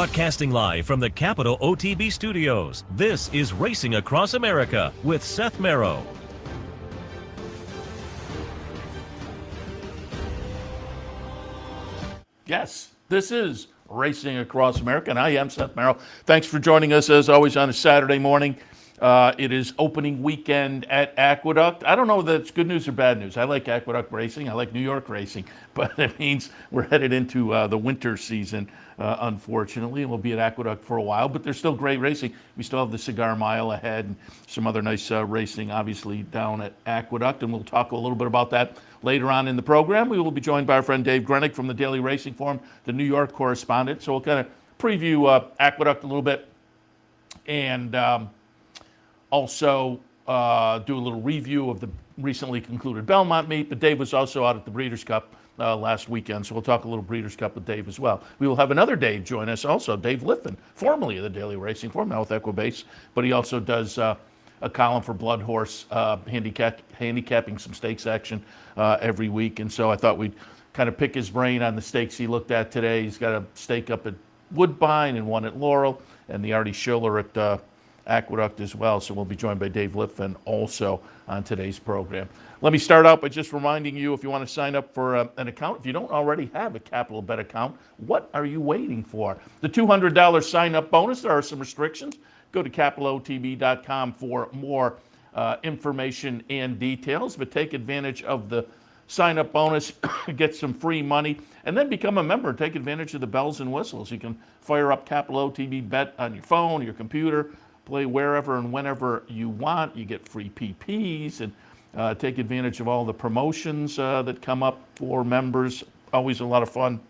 Broadcasting live from the Capital OTB studios, this is Racing Across America with Seth Merrow. Yes, this is Racing Across America, and I am Seth Merrow. Thanks for joining us, as always, on a Saturday morning. It is opening weekend at Aqueduct. I don't know if that's good news or bad news. I like Aqueduct racing. I like New York racing, but it means we're headed into the winter season, unfortunately. We'll be at Aqueduct for a while, but there's still great racing. We still have the Cigar Mile ahead and some other nice racing, obviously, down at Aqueduct, and we'll talk a little bit about that later on in the program. We will be joined by our friend Dave Grening from the Daily Racing Forum, the New York correspondent. So we'll kind of preview Aqueduct a little bit and also do a little review of the recently concluded Belmont meet. But Dave was also out at the Breeders' Cup last weekend, so we'll talk a little Breeders' Cup with Dave as well. We will have another Dave join us also, Dave Litfin, formerly of the Daily Racing Forum, now with Equibase, but he also does a column for Bloodhorse, handicapping some stakes action every week. And so I thought we'd kind of pick his brain on the stakes he looked at today. He's got a stake up at Woodbine and one at Laurel, and the Artie Schiller at Aqueduct as well. So we'll be joined by Dave Litfin also on today's program. Let me start out by just reminding you, if you want to sign up for an account, if you don't already have a Capital Bet account, what are you waiting for? The $200 sign-up bonus, there are some restrictions. Go to capitalotb.com for more information and details, but take advantage of the sign-up bonus, get some free money, and then become a member. Take advantage of the bells and whistles. You can fire up Capital OTB Bet on your phone, your computer, play wherever and whenever you want. You get free PPs and take advantage of all the promotions that come up for members. Always a lot of fun.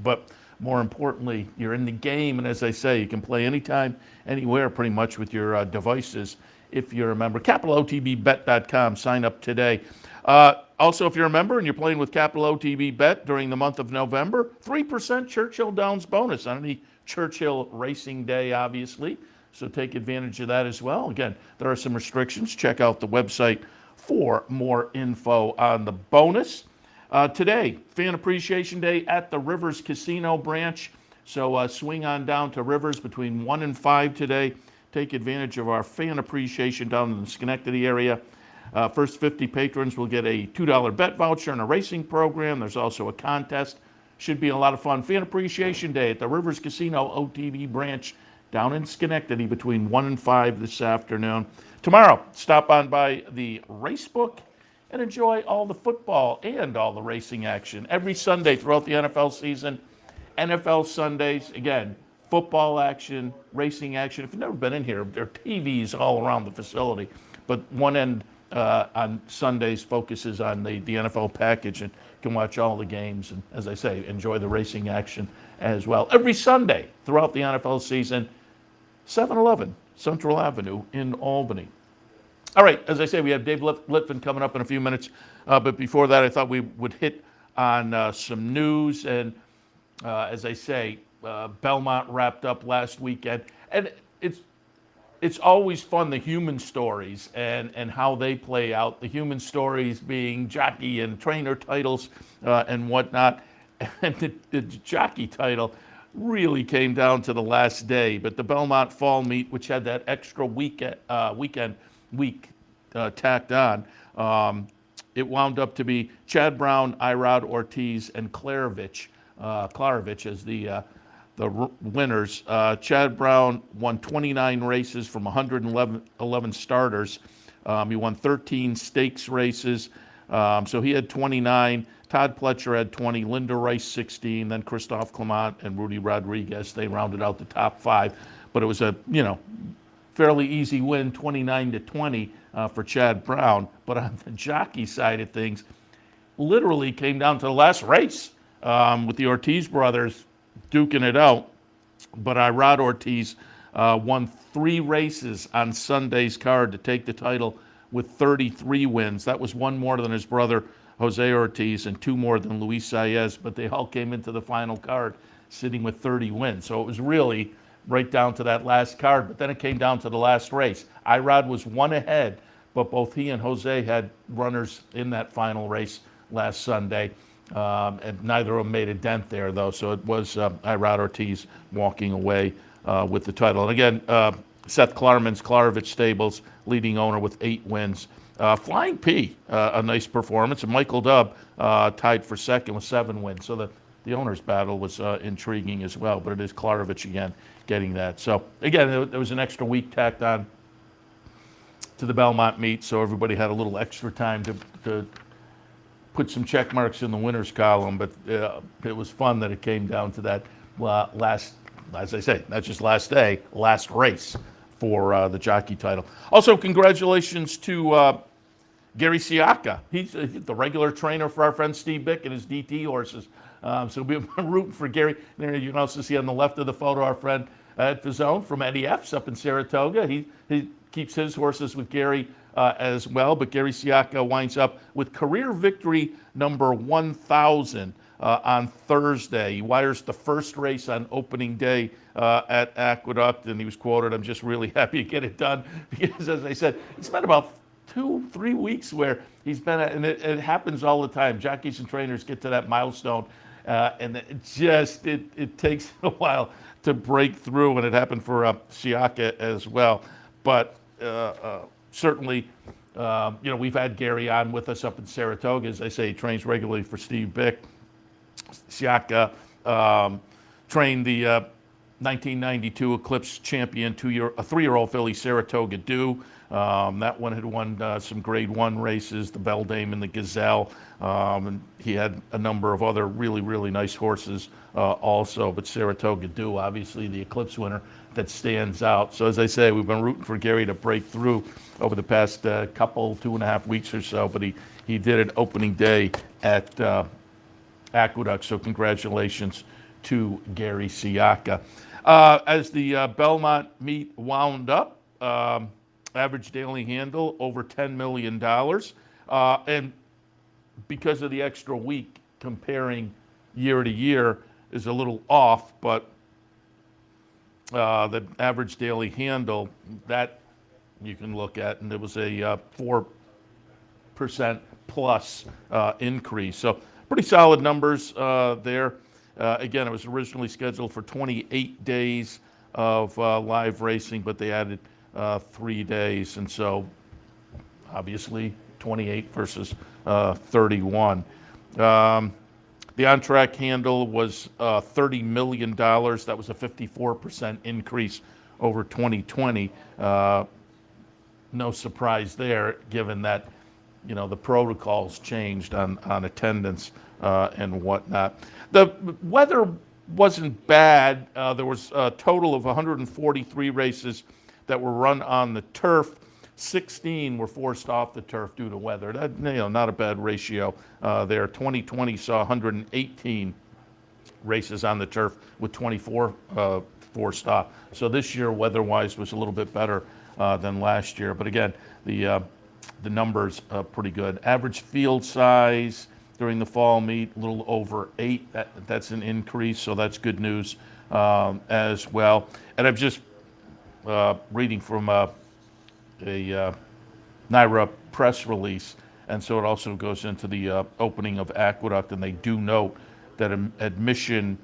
But more importantly, you're in the game. And as I say, you can play anytime, anywhere pretty much with your devices if you're a member. CapitalOTBBet.com. Sign up today. Also, if you're a member and you're playing with Capital OTB Bet during the month of November, 3% Churchill Downs bonus on any Churchill racing day, obviously. So take advantage of that as well. Again, there are some restrictions. Check out the website for more info on the bonus. Today, Fan Appreciation Day at the Rivers Casino branch. So swing on down to Rivers between 1 and 5 today. Take advantage of our fan appreciation down in the Schenectady area. First 50 patrons will get a $2 bet voucher and a racing program. There's also a contest. Should be a lot of fun. Fan Appreciation Day at the Rivers Casino OTB branch down in Schenectady between 1 and 5 this afternoon. Tomorrow, stop on by the Racebook and enjoy all the football and all the racing action. Every Sunday throughout the NFL season, NFL Sundays, again, football action, racing action. If you've never been in here, there are TVs all around the facility, but one end on Sundays focuses on the NFL package, and you can watch all the games and, as I say, enjoy the racing action as well. Every Sunday throughout the NFL season, 711 Central Avenue in Albany. All right, as I say, we have Dave Litfin coming up in a few minutes. But before that, I thought we would hit on some news. And as I say, Belmont wrapped up last weekend. And it's always fun, the human stories and how they play out. The human stories being jockey and trainer titles and whatnot. And the jockey title really came down to the last day, but the Belmont Fall Meet, which had that extra week tacked on, it wound up to be Chad Brown, Irod Ortiz, and Klarovich as the winners. Chad Brown won 29 races from 111 starters. He won 13 stakes races, so he had 29. Todd Pletcher had 20, Linda Rice 16, then Christophe Clement and Rudy Rodriguez. They rounded out the top 5, but it was a fairly easy win, 29-20 for Chad Brown. But on the jockey side of things, literally came down to the last race with the Ortiz brothers duking it out. But Irod Ortiz won 3 races on Sunday's card to take the title with 33 wins. That was 1 more than his brother Jose Ortiz and 2 more than Luis Saez, but they all came into the final card sitting with 30 wins. So it was really right down to that last card, but then it came down to the last race. Irod was 1 ahead, but both he and Jose had runners in that final race last Sunday. and neither of them made a dent there, though. So it was Irad Ortiz walking away with the title. And again, Seth Klarman's Klarovich Stables, leading owner with 8 wins. Flying P, a nice performance. And Michael Dubb tied for second with 7 wins. So the owner's battle was intriguing as well. But it is Klarovich again getting that. So again, there was an extra week tacked on to the Belmont meet. So everybody had a little extra time to put some check marks in the winners column. But it was fun that it came down to that last, as I say, not just last day, last race for the jockey title. Also, congratulations to Gary Siaka. He's the regular trainer for our friend Steve Bick and his DT horses. So we're rooting for Gary. There you can also see on the left of the photo our friend Ed Fazone from Eddie F's up in Saratoga. He keeps his horses with Gary as well. But Gary Siaka winds up with career victory number 1,000 on Thursday. He wires the first race on opening day at Aqueduct, and he was quoted, "I'm just really happy to get it done," because, as I said, it's been about 2-3 weeks where he's been at, and it happens all the time. Jockeys and trainers get to that milestone, and it takes a while to break through, and it happened for Siaka as well. But certainly, we've had Gary on with us up in Saratoga. As I say, he trains regularly for Steve Bick. Siaka trained the 1992 Eclipse champion, a 3-year-old filly, Saratoga Dew. That one had won some Grade 1 races, the Beldame and the Gazelle. And he had a number of other really, really nice horses also. But Saratoga Dew, obviously the Eclipse winner, that stands out. So as I say, we've been rooting for Gary to break through over the past 2.5 weeks or so. But he did it opening day at Aqueduct. So congratulations to Gary Siaka. As the Belmont meet wound up, average daily handle over $10 million. And because of the extra week, comparing year to year is a little off, but the average daily handle, that you can look at, and it was a 4% plus increase. So pretty solid numbers there. Again, it was originally scheduled for 28 days of live racing, but they added 3 days, and so obviously 28 versus 31. The on-track handle was $30 million. That was a 54% increase over 2020. No surprise there, given that the protocols changed on attendance and whatnot. The weather wasn't bad. There was a total of 143 races that were run on the turf. 16 were forced off the turf due to weather. That, not a bad ratio there. 2020 saw 118 races on the turf with 24 forced off. So this year, weather-wise, was a little bit better than last year. But again, the numbers are pretty good. Average field size during the fall meet, a little over 8. That's an increase, so that's good news as well. And I'm just reading from a NYRA press release, and so it also goes into the opening of Aqueduct, and they do note that admission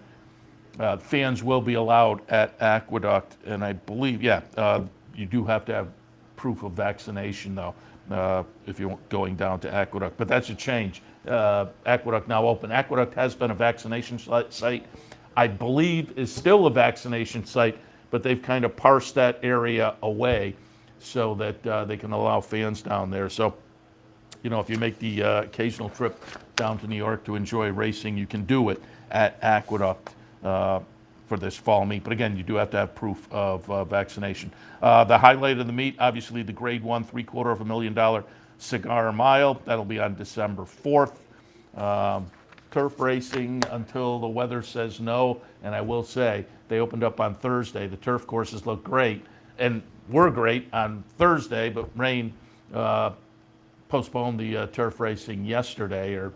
fans will be allowed at Aqueduct, and I believe, you do have to have proof of vaccination, though, if you're going down to Aqueduct. But that's a change. Aqueduct now open. Aqueduct has been a vaccination site. I believe is still a vaccination site, but they've kind of parsed that area away so that they can allow fans down there. So, if you make the occasional trip down to New York to enjoy racing, you can do it at Aqueduct for this fall meet. But again, you do have to have proof of vaccination. The highlight of the meet, obviously, the Grade 1 $750,000 Cigar Mile. That'll be on December 4th. Turf racing until the weather says no. And I will say, they opened up on Thursday. The turf courses look great and were great on Thursday, but rain postponed the turf racing yesterday, or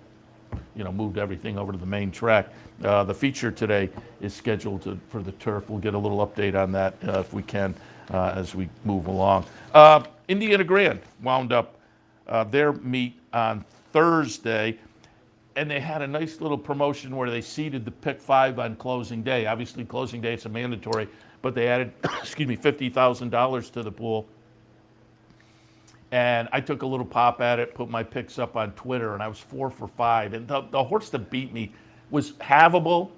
moved everything over to the main track. The feature today is scheduled for the turf. We'll get a little update on that if we can as we move along. Indiana Grand wound up their meet on Thursday. and they had a nice little promotion where they seeded the pick 5 on closing day. Obviously, closing day it's a mandatory, but they added, excuse me, $50,000 to the pool. And I took a little pop at it, put my picks up on Twitter, and I was 4 for 5. And the horse that beat me was havable.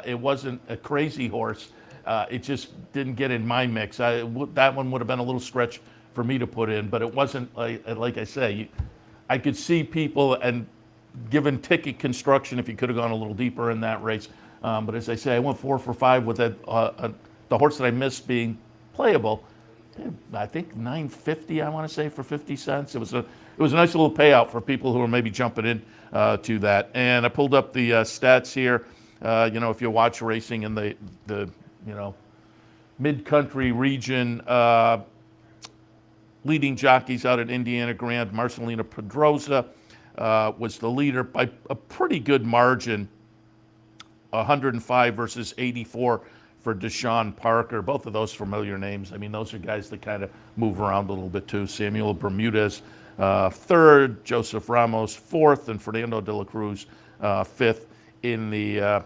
It wasn't a crazy horse. It just didn't get in my mix. That one would have been a little stretch for me to put in, but it wasn't, like I say, I could see people, and given ticket construction, if you could have gone a little deeper in that race. But as I say, I went 4 for 5 with that, the horse that I missed being playable. I think $9.50, I want to say, for 50 cents. It was a nice little payout for people who are maybe jumping in to that. And I pulled up the stats here. If you watch racing in the mid-country region, leading jockeys out at Indiana Grand, Marcelina Pedrosa was the leader by a pretty good margin, 105 versus 84 for Deshaun Parker. Both of those familiar names. I mean, those are guys that kind of move around a little bit too. Samuel Bermudez, third, Joseph Ramos, fourth, and Fernando de la Cruz, fifth in the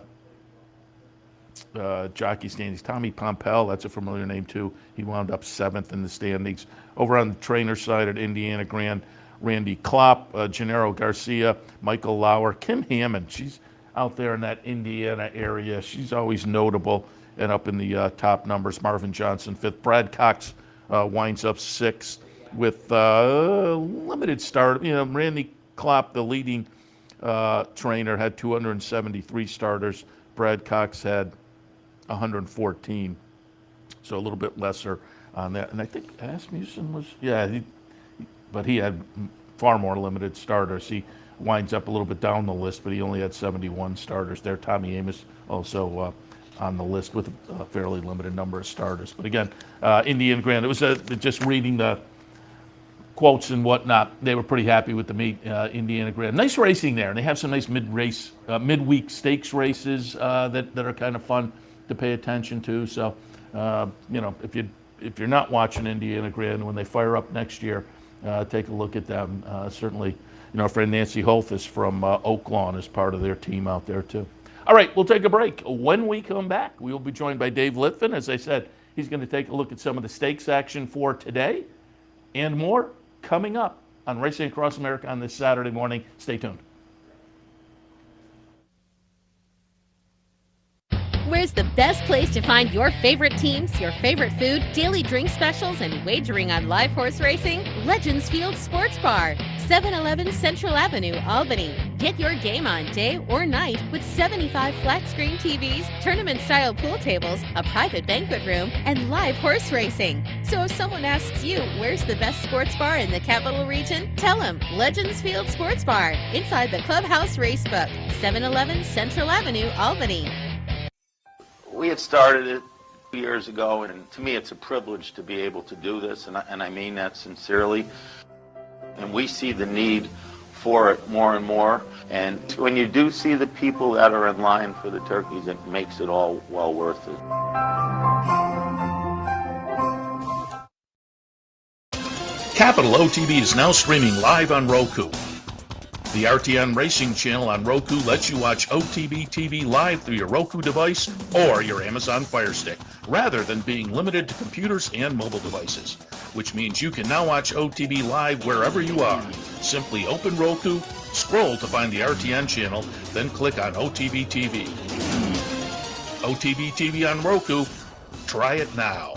jockey standings. Tommy Pompel, that's a familiar name too. He wound up seventh in the standings. Over on the trainer side at Indiana Grand, Randy Klopp, Gennaro Garcia, Michael Lauer, Kim Hammond. She's out there in that Indiana area. She's always notable and up in the top numbers. Marvin Johnson, fifth. Brad Cox winds up sixth with limited start. Randy Klopp, the leading trainer, had 273 starters. Brad Cox had 114, so a little bit lesser on that. And I think Asmussen was, but he had far more limited starters. He winds up a little bit down the list, but he only had 71 starters there. Tommy Amos also on the list with a fairly limited number of starters. But again, Indian Grand, it was just reading the quotes and whatnot, they were pretty happy with the meet, Indiana Grand. Nice racing there, and they have some nice midweek stakes races that are kind of fun to pay attention to. So, if you're not watching Indiana Grand, when they fire up next year, take a look at them. Certainly, our friend Nancy Holthus from Oaklawn is part of their team out there too. All right, we'll take a break. When we come back, we will be joined by Dave Litfin. As I said, he's going to take a look at some of the stakes action for today and more coming up on Racing Across America on this Saturday morning. Stay tuned. Where's the best place to find your favorite teams, your favorite food, daily drink specials, and wagering on live horse racing? Legends Field Sports Bar, 711 Central Avenue, Albany. Get your game on day or night with 75 flat-screen TVs, tournament-style pool tables, a private banquet room, and live horse racing. So if someone asks you, where's the best sports bar in the capital region? Tell them Legends Field Sports Bar, inside the Clubhouse Racebook, 711 Central Avenue, Albany. We had started it 2 years ago, and to me it's a privilege to be able to do this, and I mean that sincerely. And we see the need for it more and more, and when you do see the people that are in line for the turkeys, it makes it all well worth it. Capital OTB is now streaming live on Roku. The RTN Racing channel on Roku lets you watch OTB TV live through your Roku device or your Amazon Fire Stick, rather than being limited to computers and mobile devices, which means you can now watch OTB live wherever you are. Simply open Roku, scroll to find the RTN channel, then click on OTB TV. OTB TV on Roku. Try it now.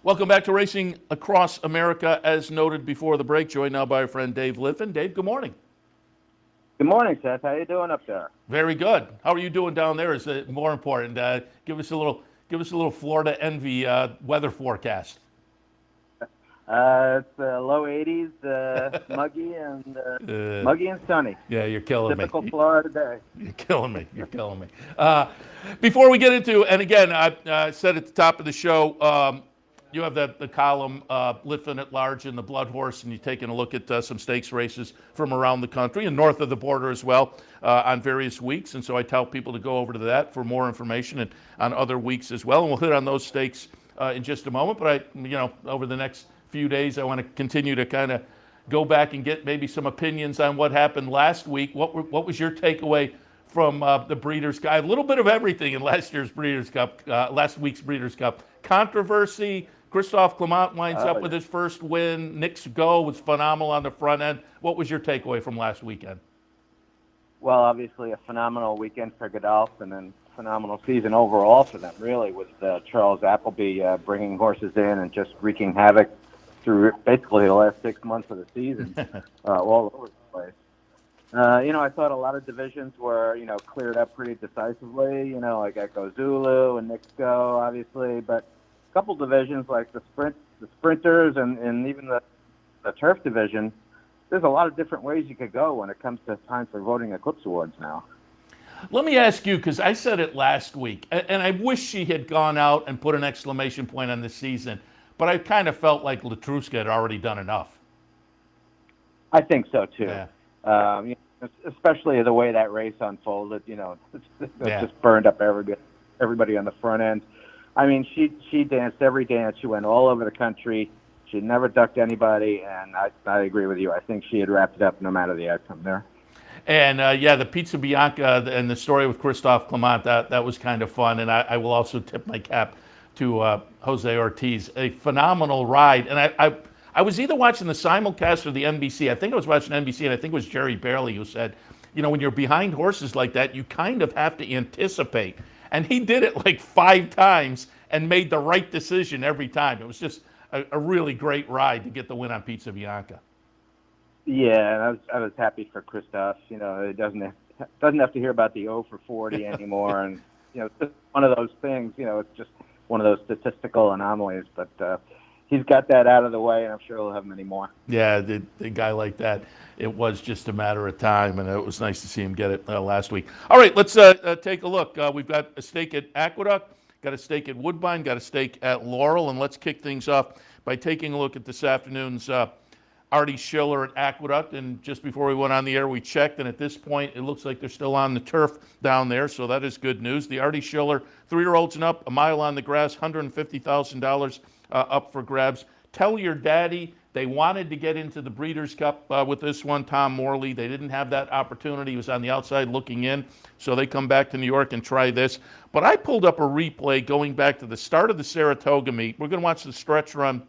Welcome back to Racing Across America. As noted before the break, joined now by our friend Dave Litfin. Dave, good morning. Good morning, Seth. How you doing up there? Very good. How are you doing down there? Is it more important? Give us a little Florida envy weather forecast. It's low 80s, muggy and sunny. Yeah, you're killing me. Typical Florida day. You're killing me. You're killing me. Before we get into, and again, I said at the top of the show, you have the column, Litfin at Large in the Bloodhorse, and you're taking a look at some stakes races from around the country and north of the border as well on various weeks. And so I tell people to go over to that for more information and on other weeks as well. And we'll hit on those stakes in just a moment. But over the next few days, I want to continue to kind of go back and get maybe some opinions on what happened last week. What was your takeaway from the Breeders' Cup? A little bit of everything in last week's Breeders' Cup. Controversy. Christophe Clement winds up with his first win. Nick's go was phenomenal on the front end. What was your takeaway from last weekend? Well, obviously a phenomenal weekend for Godolphin and then phenomenal season overall for them, really, with Charles Appleby bringing horses in and just wreaking havoc through basically the last 6 months of the season, all over the place. I thought a lot of divisions were, cleared up pretty decisively, like Echo Zulu and Nick's Go, obviously, but a couple divisions like the sprinters and even the turf division, there's a lot of different ways you could go when it comes to time for voting Eclipse Awards now. Let me ask you, because I said it last week, and I wish she had gone out and put an exclamation point on the season, but I kind of felt like Latruska had already done enough. I think so, too. Yeah. Especially the way that race unfolded, it just burned up everybody on the front end. I mean, she danced every dance. She went all over the country. She never ducked anybody, and I agree with you. I think she had wrapped it up no matter the outcome there. And, the Pizza Bianca and the story with Christophe Clement, that was kind of fun. And I will also tip my cap to Jose Ortiz. A phenomenal ride. And I was either watching the simulcast or the NBC. I think I was watching NBC, and I think it was Jerry Bailey who said, when you're behind horses like that, you kind of have to anticipate. And he did it like 5 times and made the right decision every time. It was just a really great ride to get the win on Pizza Bianca. Yeah, and I was happy for Christophe. It doesn't have to hear about the 0 for 40 anymore. And, it's just one of those things, it's just one of those statistical anomalies. But he's got that out of the way, and I'm sure he'll have many more. Yeah, the guy like that, it was just a matter of time, and it was nice to see him get it last week. All right, let's take a look. We've got a stake at Aqueduct, got a stake at Woodbine, got a stake at Laurel, and let's kick things off by taking a look at this afternoon's Artie Schiller at Aqueduct. And just before we went on the air, we checked, and at this point, it looks like they're still on the turf down there, so that is good news. The Artie Schiller, 3-year-olds and up, a mile on the grass, $150,000 up for grabs. Tell Your Daddy, they wanted to get into the Breeders' Cup with this one, Tom Morley. They didn't have that opportunity. He was on the outside looking in, so they come back to New York and try this. But I pulled up a replay going back to the start of the Saratoga meet. We're going to watch the stretch run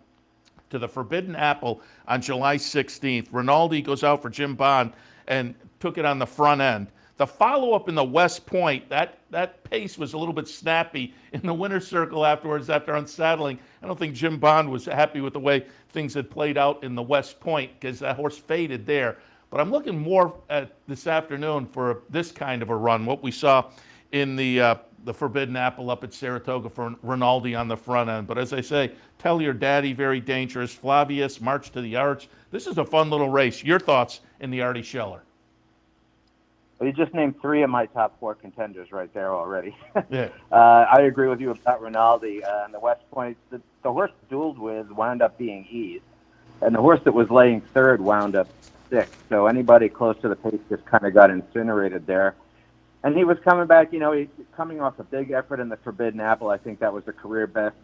to the Forbidden Apple on July 16th. Rinaldi goes out for Jim Bond and took it on the front end. The follow-up in the West Point, that pace was a little bit snappy in the winner's circle afterwards after unsaddling. I don't think Jim Bond was happy with the way things had played out in the West Point because that horse faded there. But I'm looking more at this afternoon for this kind of a run, what we saw in the Forbidden Apple up at Saratoga for Rinaldi on the front end. But as I say, Tell Your Daddy, very dangerous. Flavius, March to the Arch. This is a fun little race. Your thoughts in the Artie Schiller? Well, you just named 3 of my top 4 contenders right there already. Yeah. I agree with you about Rinaldi. And the West Point, the horse dueled with wound up being Ease. And the horse that was laying third wound up 6th. So anybody close to the pace just kind of got incinerated there. And he was coming back, he's coming off a big effort in the Forbidden Apple. I think that was a career best,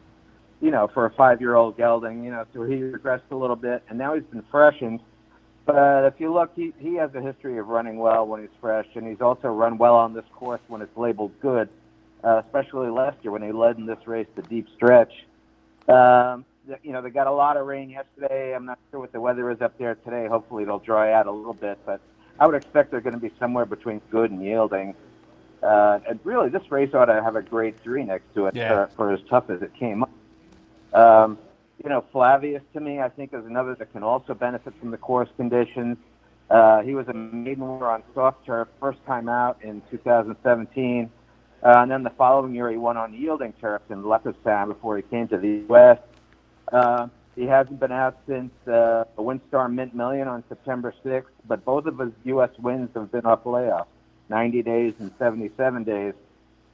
for a 5-year-old gelding, so he regressed a little bit. And now he's been freshened. But if you look, he has a history of running well when he's fresh, and he's also run well on this course when it's labeled good, especially last year when he led in this race the deep stretch. They got a lot of rain yesterday. I'm not sure what the weather is up there today. Hopefully it'll dry out a little bit, but I would expect they're going to be somewhere between good and yielding. And really, this race ought to have a grade 3 next to it for as tough as it came up. Flavius, to me, I think is another that can also benefit from the course conditions. He was a maiden winner on soft turf, first time out in 2017. And then the following year, he won on yielding turf in Leopardstown before he came to the U.S. He hasn't been out since the Windstar Mint Million on September 6th, but both of his U.S. wins have been off layoffs, 90 days and 77 days.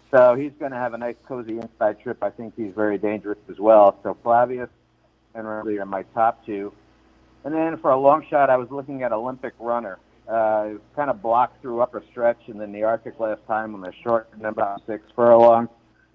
So he's going to have a nice, cozy inside trip. I think he's very dangerous as well. So Flavius and Riley are my top two. And then for a long shot, I was looking at Olympic Runner. Kind of blocked through upper stretch and then the Arctic last time when they're shortened about 6 furlongs.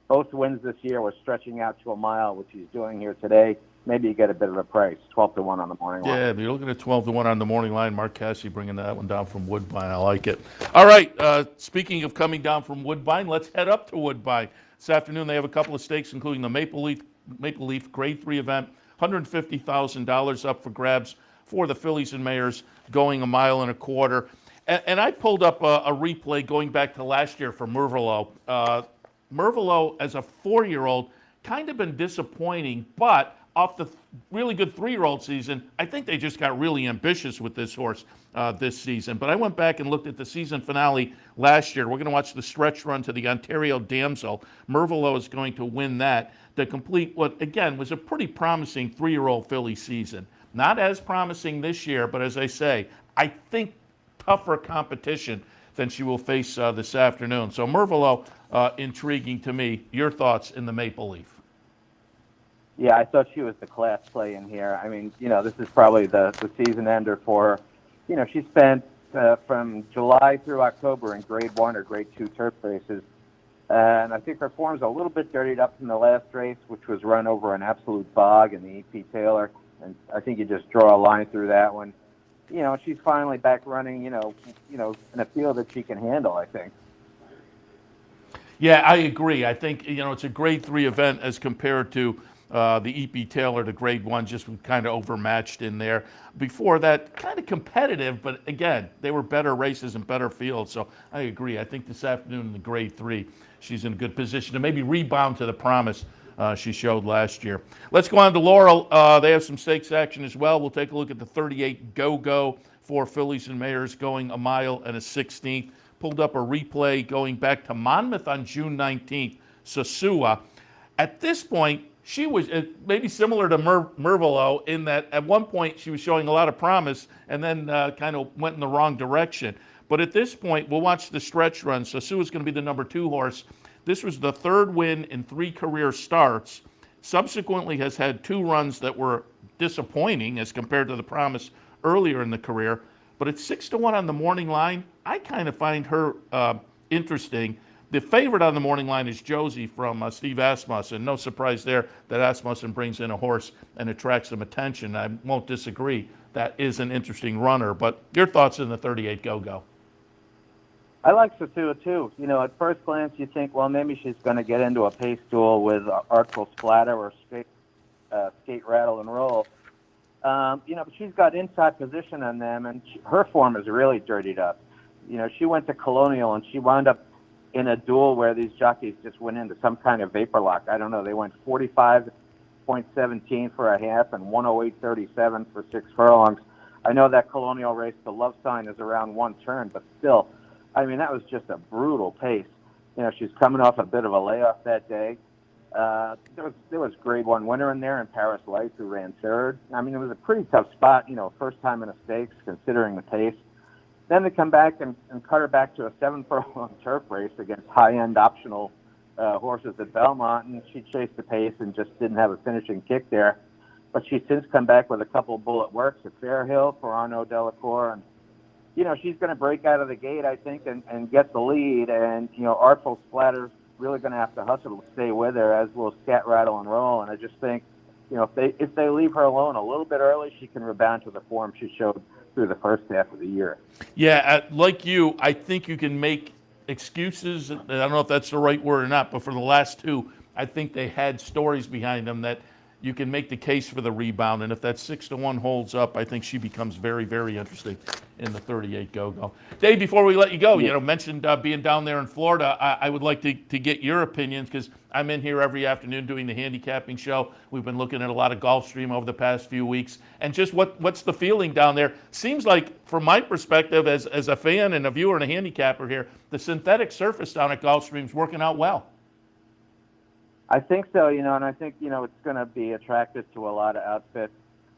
Both wins this year were stretching out to a mile, which he's doing here today. Maybe you get a bit of a price, 12-1 on the morning line. Yeah, if you're looking at 12-1 on the morning line, Mark Cassidy bringing that one down from Woodbine. I like it. All right, speaking of coming down from Woodbine, let's head up to Woodbine. This afternoon they have a couple of stakes, including the Maple Leaf Grade 3 event, $150,000 up for grabs for the Fillies and Mayors, going 1.25 miles. And I pulled up a replay going back to last year for Mervalo. Mervalo, as a 4-year-old, kind of been disappointing, but off the really good 3-year-old season, I think they just got really ambitious with this horse this season. But I went back and looked at the season finale last year. We're going to watch the stretch run to the Ontario Damsel. Mervalo is going to win that to complete what, again, was a pretty promising 3-year-old filly season. Not as promising this year, but as I say, I think tougher competition than she will face this afternoon. So Mervalo, intriguing to me. Your thoughts in the Maple Leaf? Yeah, I thought she was the class play in here. I mean, this is probably the season ender for her. She spent from July through October in Grade 1 or Grade 2 turf races. And I think her form's a little bit dirtied up from the last race, which was run over an absolute bog in the E.P. Taylor. And I think you just draw a line through that one. She's finally back running, in a field that she can handle, I think. Yeah, I agree. I think, it's a Grade 3 event as compared to the E.P. Taylor to Grade 1, just kind of overmatched in there. Before that, kind of competitive, but again, they were better races and better fields. So I agree. I think this afternoon in the Grade 3, she's in a good position to maybe rebound to the promise she showed last year. Let's go on to Laurel. They have some stakes action as well. We'll take a look at the 38 Go-Go for Fillies and Mayors, going 1 mile and a 16th. Pulled up a replay going back to Monmouth on June 19th, Sosua. At this point, she was maybe similar to Mervalo in that at one point she was showing a lot of promise and then kind of went in the wrong direction. But at this point, we'll watch the stretch run. Sosua is going to be the number 2 horse. This was the 3rd win in 3 career starts. Subsequently has had 2 runs that were disappointing as compared to the promise earlier in the career. But at 6-1 on the morning line, I kind of find her interesting. The favorite on the morning line is Josie from Steve Asmussen. No surprise there that Asmussen brings in a horse and attracts some attention. I won't disagree. That is an interesting runner. But your thoughts in the 38 Go-Go? I like Sosua too. At first glance, you think, well, maybe she's going to get into a pace duel with Artful Splatter or Skate, Rattle, and Roll. But she's got inside position on them, and her form is really dirtied up. She went to Colonial, and she wound up in a duel where these jockeys just went into some kind of vapor lock. I don't know. They went 45.17 for a half and 108.37 for 6 furlongs. I know that Colonial race, the love sign is around 1 turn, but still, I mean, that was just a brutal pace. She's coming off a bit of a layoff that day. There was Grade 1 winner in there in Paris Lights who ran 3rd. I mean, it was a pretty tough spot, first time in a stakes considering the pace. Then they come back and cut her back to a 7-furlong turf race against high-end optional horses at Belmont, and she chased the pace and just didn't have a finishing kick there. But she's since come back with a couple of bullet works at Fairhill for Arnaud Delacour, and she's going to break out of the gate, I think, and get the lead. And Artful Splatter's really going to have to hustle to stay with her, as will Scat, Rattle, and Roll. And I just think, if they leave her alone a little bit early, she can rebound to the form she showed through the first half of the year. Yeah, like you, I think you can make excuses. I don't know if that's the right word or not, but for the last 2, I think they had stories behind them that you can make the case for the rebound. And if that 6-1 holds up, I think she becomes very, very interesting in the 38 Go-Go. Dave, before we let you go, mentioned being down there in Florida. I would like to get your opinions, because I'm in here every afternoon doing the handicapping show. We've been looking at a lot of Gulfstream over the past few weeks. And just what's the feeling down there? Seems like, from my perspective as a fan and a viewer and a handicapper here, the synthetic surface down at Gulfstream is working out well. I think so, and I think, it's going to be attractive to a lot of outfits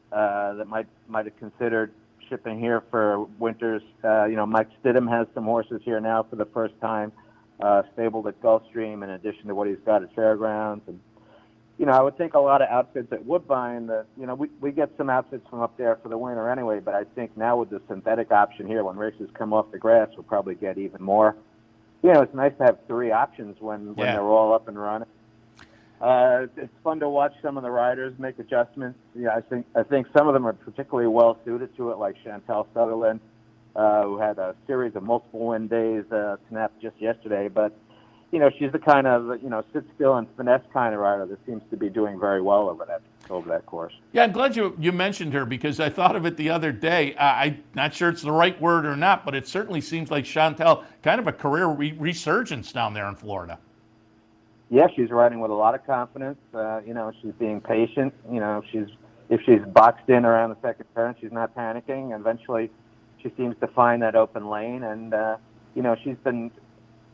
that might have considered shipping here for winters. Mike Stidham has some horses here now for the first time, stabled at Gulfstream in addition to what he's got at Fairgrounds. And, I would think a lot of outfits at Woodbine that, we get some outfits from up there for the winter anyway, but I think now with the synthetic option here, when races come off the grass, we'll probably get even more. It's nice to have 3 options when they're all up and running. It's fun to watch some of the riders make adjustments. I think some of them are particularly well suited to it, like Chantal Sutherland, who had a series of multiple win days snapped just yesterday. But she's the kind of sit still and finesse kind of rider that seems to be doing very well over that course. Yeah, I'm glad you mentioned her because I thought of it the other day. I'm not sure it's the right word or not, but it certainly seems like Chantal kind of a career resurgence down there in Florida. Yeah, she's riding with a lot of confidence. She's being patient. If she's boxed in around the second turn, she's not panicking. Eventually, she seems to find that open lane, and she's been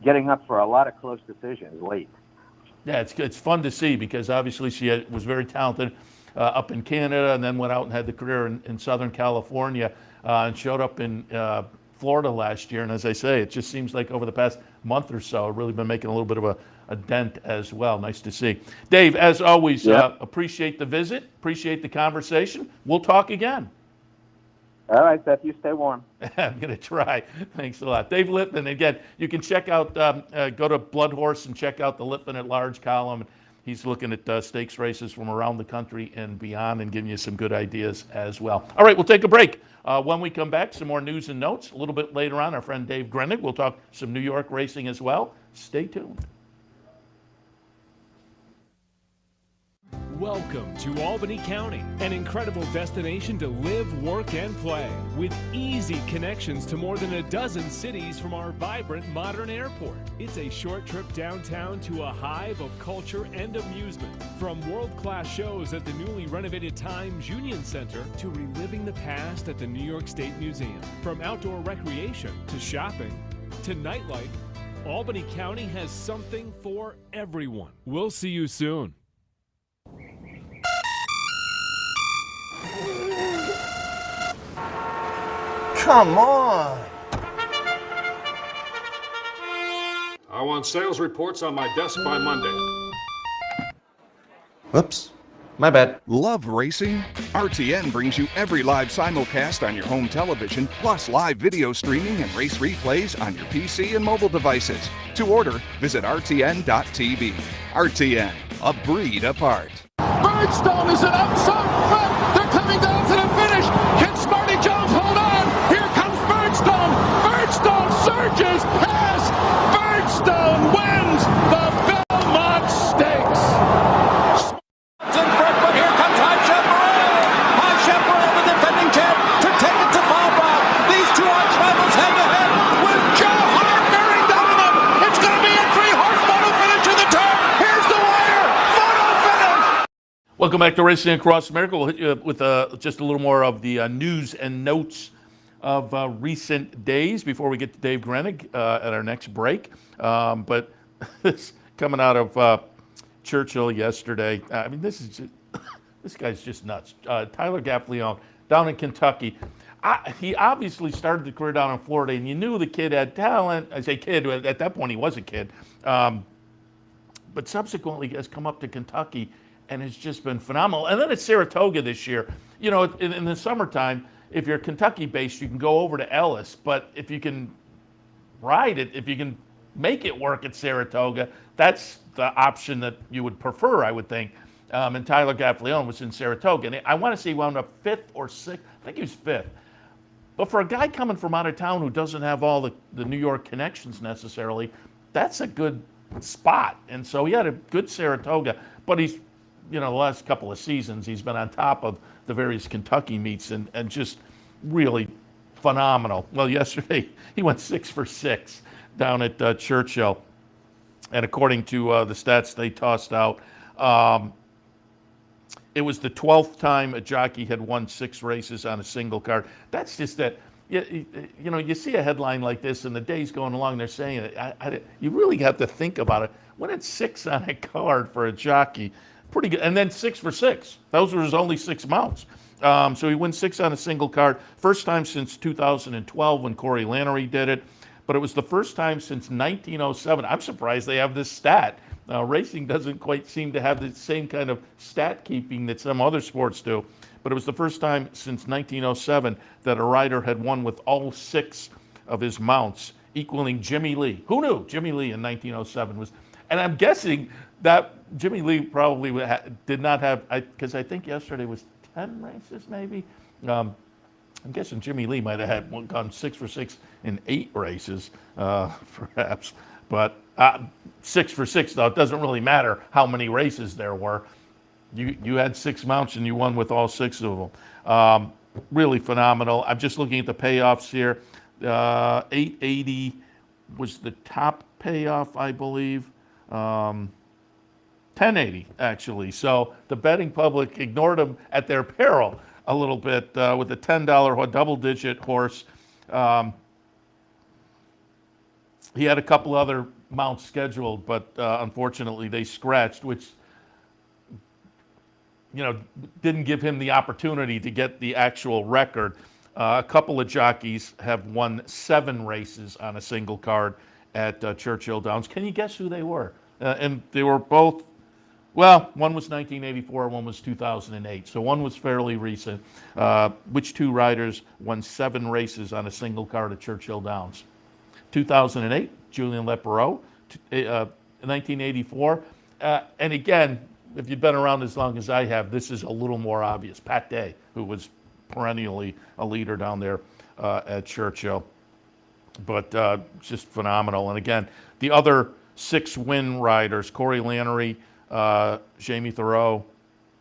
getting up for a lot of close decisions late. Yeah, it's fun to see because obviously she was very talented up in Canada and then went out and had the career in Southern California and showed up in Florida last year. And as I say, it just seems like over the past month or so, really been making a little bit of a dent as well. Nice to see. Dave, as always, appreciate the visit, appreciate the conversation. We'll talk again. All right, Seth, you stay warm. I'm going to try. Thanks a lot. Dave Litfin, again, you can check out, go to Bloodhorse and check out the Litfin at Large column. He's looking at stakes races from around the country and beyond and giving you some good ideas as well. All right, we'll take a break. When we come back, some more news and notes. A little bit later on, our friend Dave Grening will talk some New York racing as well. Stay tuned. Welcome to Albany County, an incredible destination to live, work, and play, with easy connections to more than a dozen cities from our vibrant modern airport. It's a short trip downtown to a hive of culture and amusement, from world-class shows at the newly renovated Times Union Center to reliving the past at the New York State Museum. From outdoor recreation to shopping to nightlife, Albany County has something for everyone. We'll see you soon. Come on! I want sales reports on my desk by Monday. Whoops. My bad. Love racing? RTN brings you every live simulcast on your home television, plus live video streaming and race replays on your PC and mobile devices. To order, visit rtn.tv. RTN, a breed apart. Birdstone is an outside front. They're coming down to the finish. Can Smarty Jones hold on? Here comes Birdstone. Birdstone surges past. Birdstone wins the Belmont Stakes. In front, but here comes High Chaparral. High Chaparral, the defending champ, to take it to Bob. These two arch rivals head to head with Joe Hart bearing down on them. It's going to be a 3-horse photo finish of the turn. Here's the wire. Photo finish. Welcome back to Racing Across America. We'll hit you with just a little more of the news and notes of recent days before we get to Dave Grening at our next break. But this coming out of Churchill yesterday. I mean, this guy's just nuts. Tyler Gaffleone down in Kentucky. He obviously started the career down in Florida, and you knew the kid had talent. I say kid, at that point he was a kid. But subsequently has come up to Kentucky and has just been phenomenal. And then at Saratoga this year, in the summertime, if you're Kentucky-based, you can go over to Ellis. But if you can ride it, if you can make it work at Saratoga, that's the option that you would prefer, I would think. And Tyler Gaffleone was in Saratoga. And I want to say he wound up 5th or 6th. I think he was 5th. But for a guy coming from out of town who doesn't have all the New York connections necessarily, that's a good spot. And so he had a good Saratoga. But he's, the last couple of seasons, he's been on top of the various Kentucky meets and just really phenomenal. Well, yesterday he went 6 for 6 down at Churchill. And according to the stats they tossed out, it was the 12th time a jockey had won 6 races on a single card. That's just that, you see a headline like this, and the day's going along, they're saying it. You really have to think about it. When it's 6 on a card for a jockey, pretty good. And then 6 for 6. Those were his only 6 mounts. So he wins 6 on a single card. First time since 2012 when Corey Lannery did it. But it was the first time since 1907. I'm surprised they have this stat. Racing doesn't quite seem to have the same kind of stat keeping that some other sports do. But it was the first time since 1907 that a rider had won with all 6 of his mounts, equaling Jimmy Lee. Who knew Jimmy Lee in 1907 was? And I'm guessing that Jimmy Lee probably did not have, because I think yesterday was 10 races maybe. I'm guessing Jimmy Lee might have gone 6 for 6 in 8 races, perhaps. But 6 for 6, though, it doesn't really matter how many races there were. You had 6 mounts and you won with all 6 of them. Really phenomenal. I'm just looking at the payoffs here. 880 was the top payoff, I believe. 1080, actually. So the betting public ignored him at their peril a little bit with a $10 double-digit horse. He had a couple other mounts scheduled, but unfortunately they scratched, which didn't give him the opportunity to get the actual record. A couple of jockeys have won 7 races on a single card at Churchill Downs. Can you guess who they were? And they were both, well, one was 1984, one was 2008. So one was fairly recent. Which 2 riders won 7 races on a single card at Churchill Downs? 2008, Julien Leparoux. 1984. And again, if you've been around as long as I have, this is a little more obvious. Pat Day, who was perennially a leader down there at Churchill. But just phenomenal. And again, the other 6 win riders, Corey Lannery, Jamie Thoreau,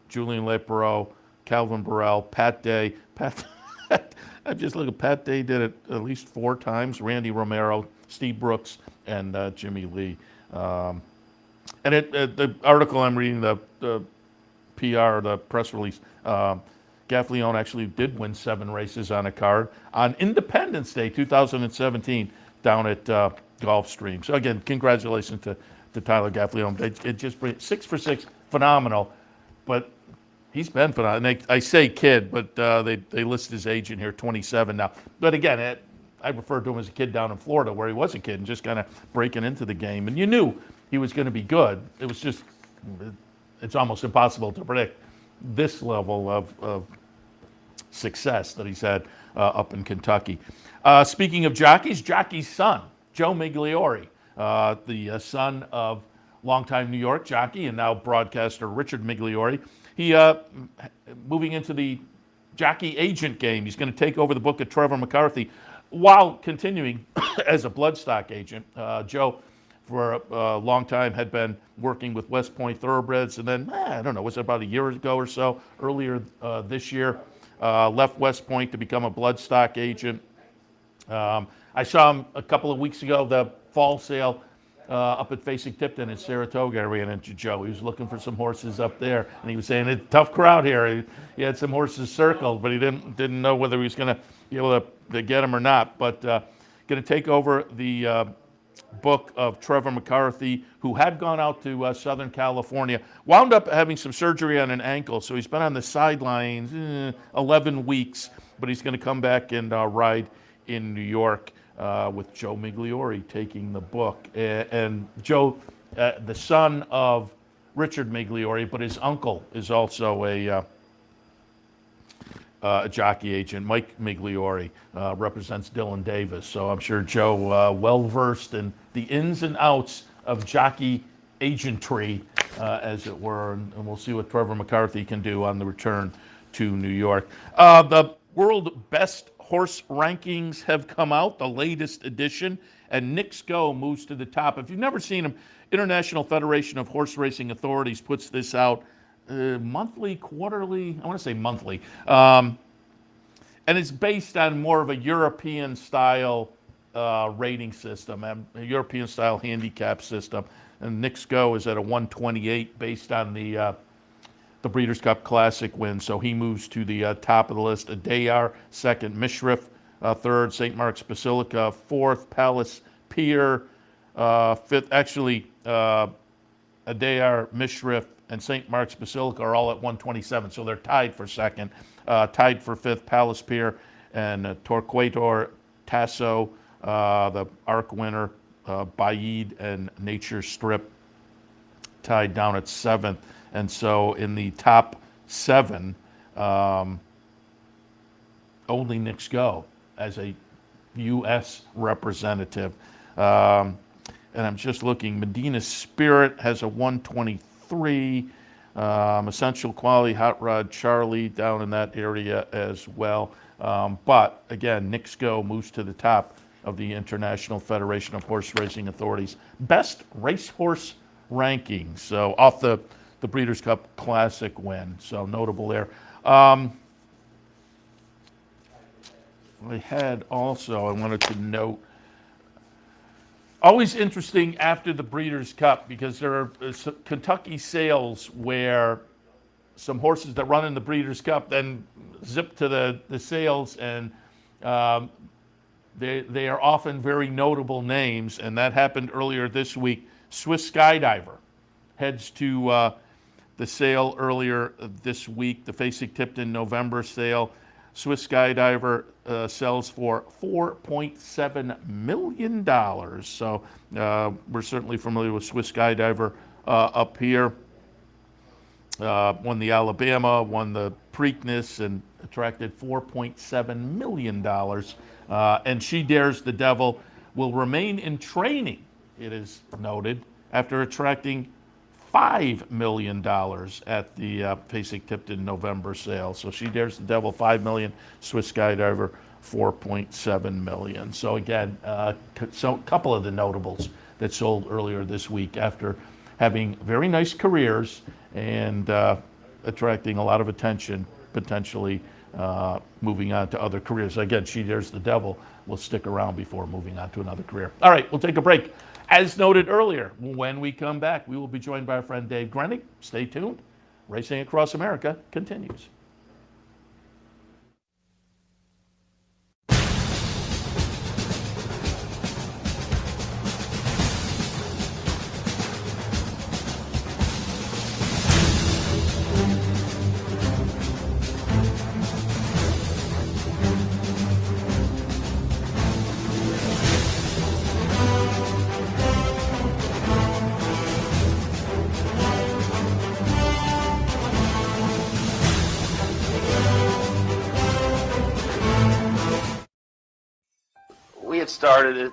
Julien Leparoux, Calvin Burrell, Pat Day. I'm just looking, Pat Day did it at least 4 times. Randy Romero, Steve Brooks, and Jimmy Lee. And the article I'm reading, the PR, the press release, Gaffleone actually did win 7 races on a card on Independence Day 2017 down at Gulfstream. So again, congratulations to Tyler Gaffleone. It just brings 6 for 6, phenomenal. But he's been phenomenal. And I say kid, but they list his age in here, 27 now. But again, I referred to him as a kid down in Florida where he was a kid and just kind of breaking into the game. And you knew he was going to be good. It was just, it's almost impossible to predict this level of success that he's had up in Kentucky. Speaking of jockeys, jockey's son, Joe Migliore, the son of longtime New York jockey and now broadcaster Richard Migliore. He, moving into the jockey agent game, he's going to take over the book of Trevor McCarthy while continuing as a bloodstock agent. Joe, for a long time, had been working with West Point Thoroughbreds, and then, I don't know, was it about a year ago or so, earlier this year, left West Point to become a bloodstock agent. I saw him a couple of weeks ago, the fall sale up at Facing Tipton in Saratoga. I ran into Joe. He was looking for some horses up there, and he was saying, it's a tough crowd here. He had some horses circled, but he didn't know whether he was going to be able to get them or not. But going to take over the book of Trevor McCarthy, who had gone out to Southern California, wound up having some surgery on an ankle, so he's been on the sidelines 11 weeks, but he's going to come back and ride in New York with Joe Migliore taking the book. And Joe, the son of Richard Migliore, but his uncle is also a jockey agent. Mike Migliore represents Dylan Davis. So I'm sure Joe, well-versed in the ins and outs of jockey agentry, as it were. And we'll see what Trevor McCarthy can do on the return to New York. The World Best Horse Rankings have come out, the latest edition, and Nick's Go moves to the top. If you've never seen them, International Federation of Horse Racing Authorities puts this out monthly, quarterly, I want to say monthly. And it's based on more of a European-style rating system, a European-style handicap system. And Nick's Go is at a 128 based on the Breeders' Cup Classic win, so he moves to the top of the list. Adayar second, Mishriff third, St. Mark's Basilica fourth, Palace Pier fifth. Actually, Adayar, Mishrif, and St. Mark's Basilica are all at 127, so they're tied for second. Tied for fifth, Palace Pier, and Torquator, Tasso, the ARC winner, Baid and Nature Strip tied down at seventh. And so in the top seven, only Knicks Go as a U.S. representative. And I'm just looking. Medina Spirit has a 123. Essential Quality, Hot Rod Charlie down in that area as well. But again, Knicks Go moves to the top of the International Federation of Horse Racing Authorities best racehorse rankings. So off the Breeders' Cup Classic win. So notable there. I had also, I wanted to note, always interesting after the Breeders' Cup because there are some Kentucky sales where some horses that run in the Breeders' Cup then zip to the sales, and they are often very notable names, and that happened earlier this week. Swiss Skydiver heads to the sale earlier this week, the Fasig-Tipton November sale. Swiss Skydiver sells for $4.7 million. So we're certainly familiar with Swiss Skydiver up here. Won the Alabama, won the Preakness, and attracted $4.7 million. And She Dares the Devil will remain in training, it is noted, after attracting $5 million at the Fasig-Tipton November sale. So She Dares the Devil, $5 million. Swiss Skydiver, $4.7 million. So again, a couple of the notables that sold earlier this week after having very nice careers and attracting a lot of attention, potentially moving on to other careers. Again, She Dares the Devil will stick around before moving on to another career. All right, we'll take a break. As noted earlier, when we come back, we will be joined by our friend Dave Grening. Stay tuned. Racing Across America continues. We had started it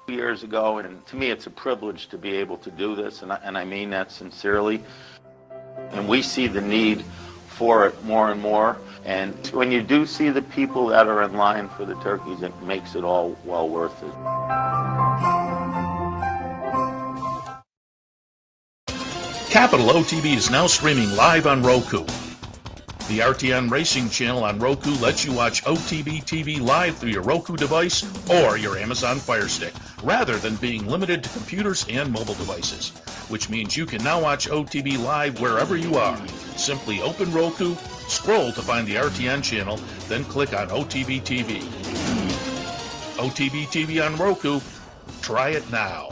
years ago, and to me it's a privilege to be able to do this, and I mean that sincerely. And we see the need for it more and more. And when you do see the people that are in line for the turkeys, it makes it all well worth it. Capital OTB is now streaming live on Roku. The RTN Racing channel on Roku lets you watch OTB TV live through your Roku device or your Amazon Fire Stick, rather than being limited to computers and mobile devices, which means you can now watch OTB live wherever you are. Simply open Roku, scroll to find the RTN channel, then click on OTB TV. OTB TV on Roku. Try it now.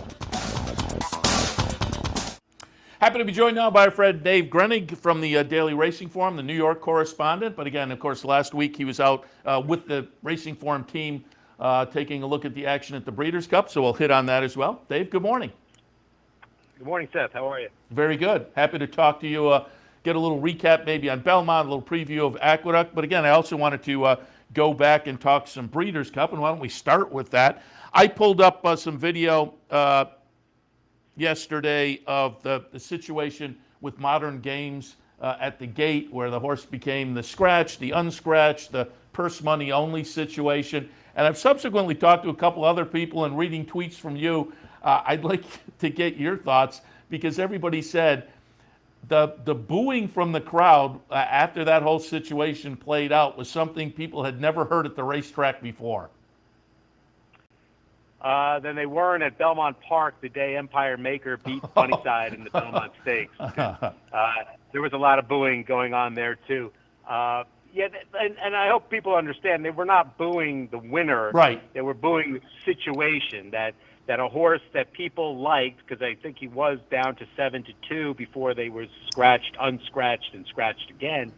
Happy to be joined now by our friend Dave Grening from the Daily Racing Forum, the New York correspondent. But again, of course, last week he was out with the Racing Forum team taking a look at the action at the Breeders' Cup, so we'll hit on that as well. Dave, good morning. Good morning, Seth. How are you? Very good. Happy to talk to you, get a little recap maybe on Belmont, a little preview of Aqueduct. But again, I also wanted to go back and talk some Breeders' Cup, and why don't we start with that? I pulled up some video yesterday of the situation with Modern Games at the gate, where the horse became the scratch, the unscratched, the purse money only situation. And I've subsequently talked to a couple other people and reading tweets from you. I'd like to get your thoughts, because everybody said the booing from the crowd after that whole situation played out was something people had never heard at the racetrack before. Then they weren't at Belmont Park the day Empire Maker beat Sunnyside in the Belmont Stakes. There was a lot of booing going on there, too. Yeah, and I hope people understand they were not booing the winner. Right. They were booing the situation that a horse that people liked, because I think he was down to 7-2 before they were scratched, unscratched, and scratched again.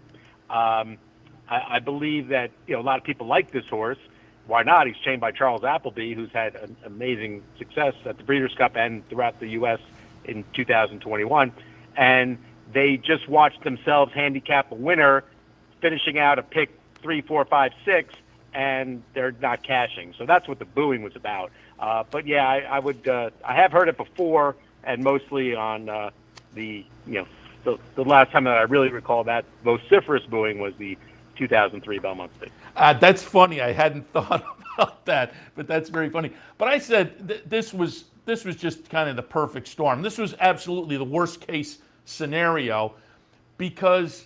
I believe that a lot of people like this horse. Why not? He's trained by Charles Appleby, who's had an amazing success at the Breeders' Cup and throughout the U.S. in 2021. And they just watched themselves handicap a winner, finishing out a pick 3, 4, 5, 6, and they're not cashing. So that's what the booing was about. But yeah, I would. I have heard it before, and mostly on the last time that I really recall that vociferous booing was the 2003 Belmont Stakes. That's funny. I hadn't thought about that, but that's very funny. But I said this was just kind of the perfect storm. This was absolutely the worst case scenario, because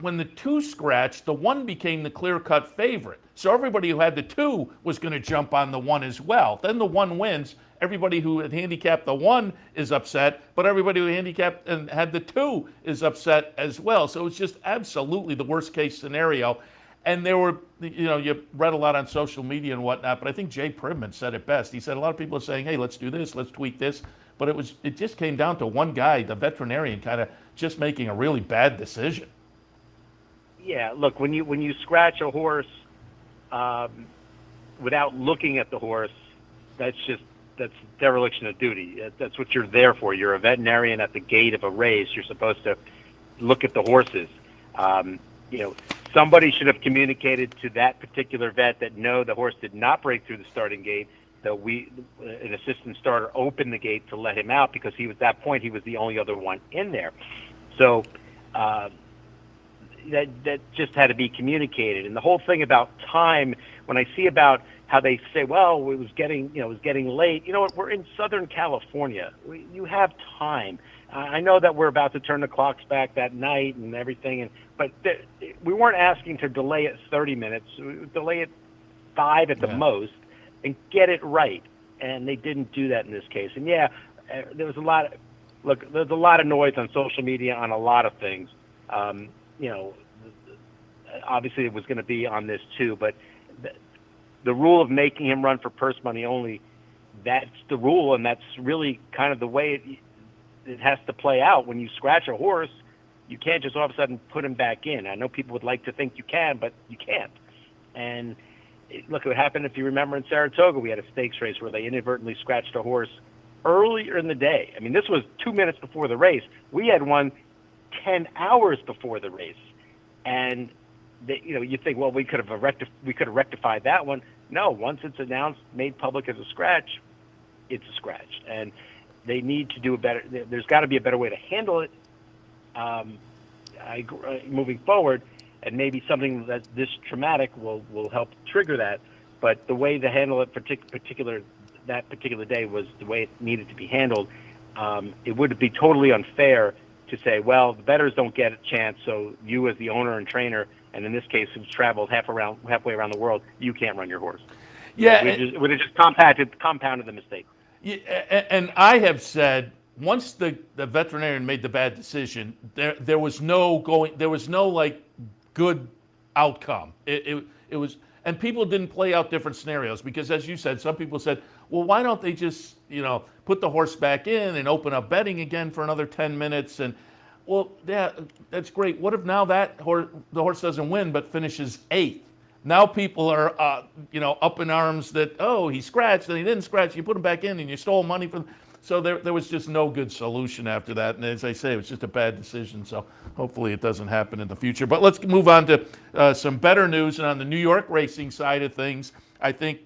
when the 2 scratched, the 1 became the clear-cut favorite. So everybody who had the 2 was going to jump on the 1 as well. Then the 1 wins. Everybody who had handicapped the 1 is upset, but everybody who handicapped and had the 2 is upset as well. So it's just absolutely the worst-case scenario. And there were, you read a lot on social media and whatnot, but I think Jay Privman said it best. He said a lot of people are saying, hey, let's do this, let's tweak this. But it just came down to one guy, the veterinarian, kind of just making a really bad decision. Yeah, look, when you scratch a horse without looking at the horse, that's dereliction of duty. That's what you're there for. You're a veterinarian at the gate of a race. You're supposed to look at the horses. Somebody should have communicated to that particular vet that no, the horse did not break through the starting gate. That an assistant starter opened the gate to let him out, because he was at that point he was the only other one in there. So that just had to be communicated. And the whole thing about time, when I see about how they say, well, it was getting late. You know what? We're in Southern California. You have time. I know that we're about to turn the clocks back that night and everything, but we weren't asking to delay it 30 minutes. We would delay it 5 at the most and get it right. And they didn't do that in this case. And there was there's a lot of noise on social media on a lot of things. Obviously it was going to be on this too, but the rule of making him run for purse money only, that's the rule, and that's really kind of the way it has to play out. When you scratch a horse, you can't just all of a sudden put him back in. I know people would like to think you can, but you can't. And look what happened, if you remember, in Saratoga. We had a stakes race where they inadvertently scratched a horse earlier in the day. I mean, this was 2 minutes before the race. We had one 10 hours before the race. And you think, well, we could have rectified that one. No, once it's announced, made public as a scratch, it's a scratch, and they need to do a better. There's got to be a better way to handle it, moving forward, and maybe something that this traumatic will help trigger that. But the way to handle it, that particular day, was the way it needed to be handled. It would be totally unfair to say, well, the bettors don't get a chance, so you as the owner and trainer, and in this case, who's traveled halfway around the world, you can't run your horse. Yeah, it would have just compounded the mistake. Yeah, and I have said, once the veterinarian made the bad decision, there was no good outcome. It was, and people didn't play out different scenarios, because, as you said, some people said, well, why don't they just put the horse back in and open up betting again for another 10 minutes? And well, that's great. What if now the horse doesn't win but finishes 8th? Now people are up in arms that, oh, he scratched and he didn't scratch. You put him back in and you stole money from. So there was just no good solution after that. And as I say, it was just a bad decision. So hopefully it doesn't happen in the future. But let's move on to some better news. And on the New York racing side of things, I think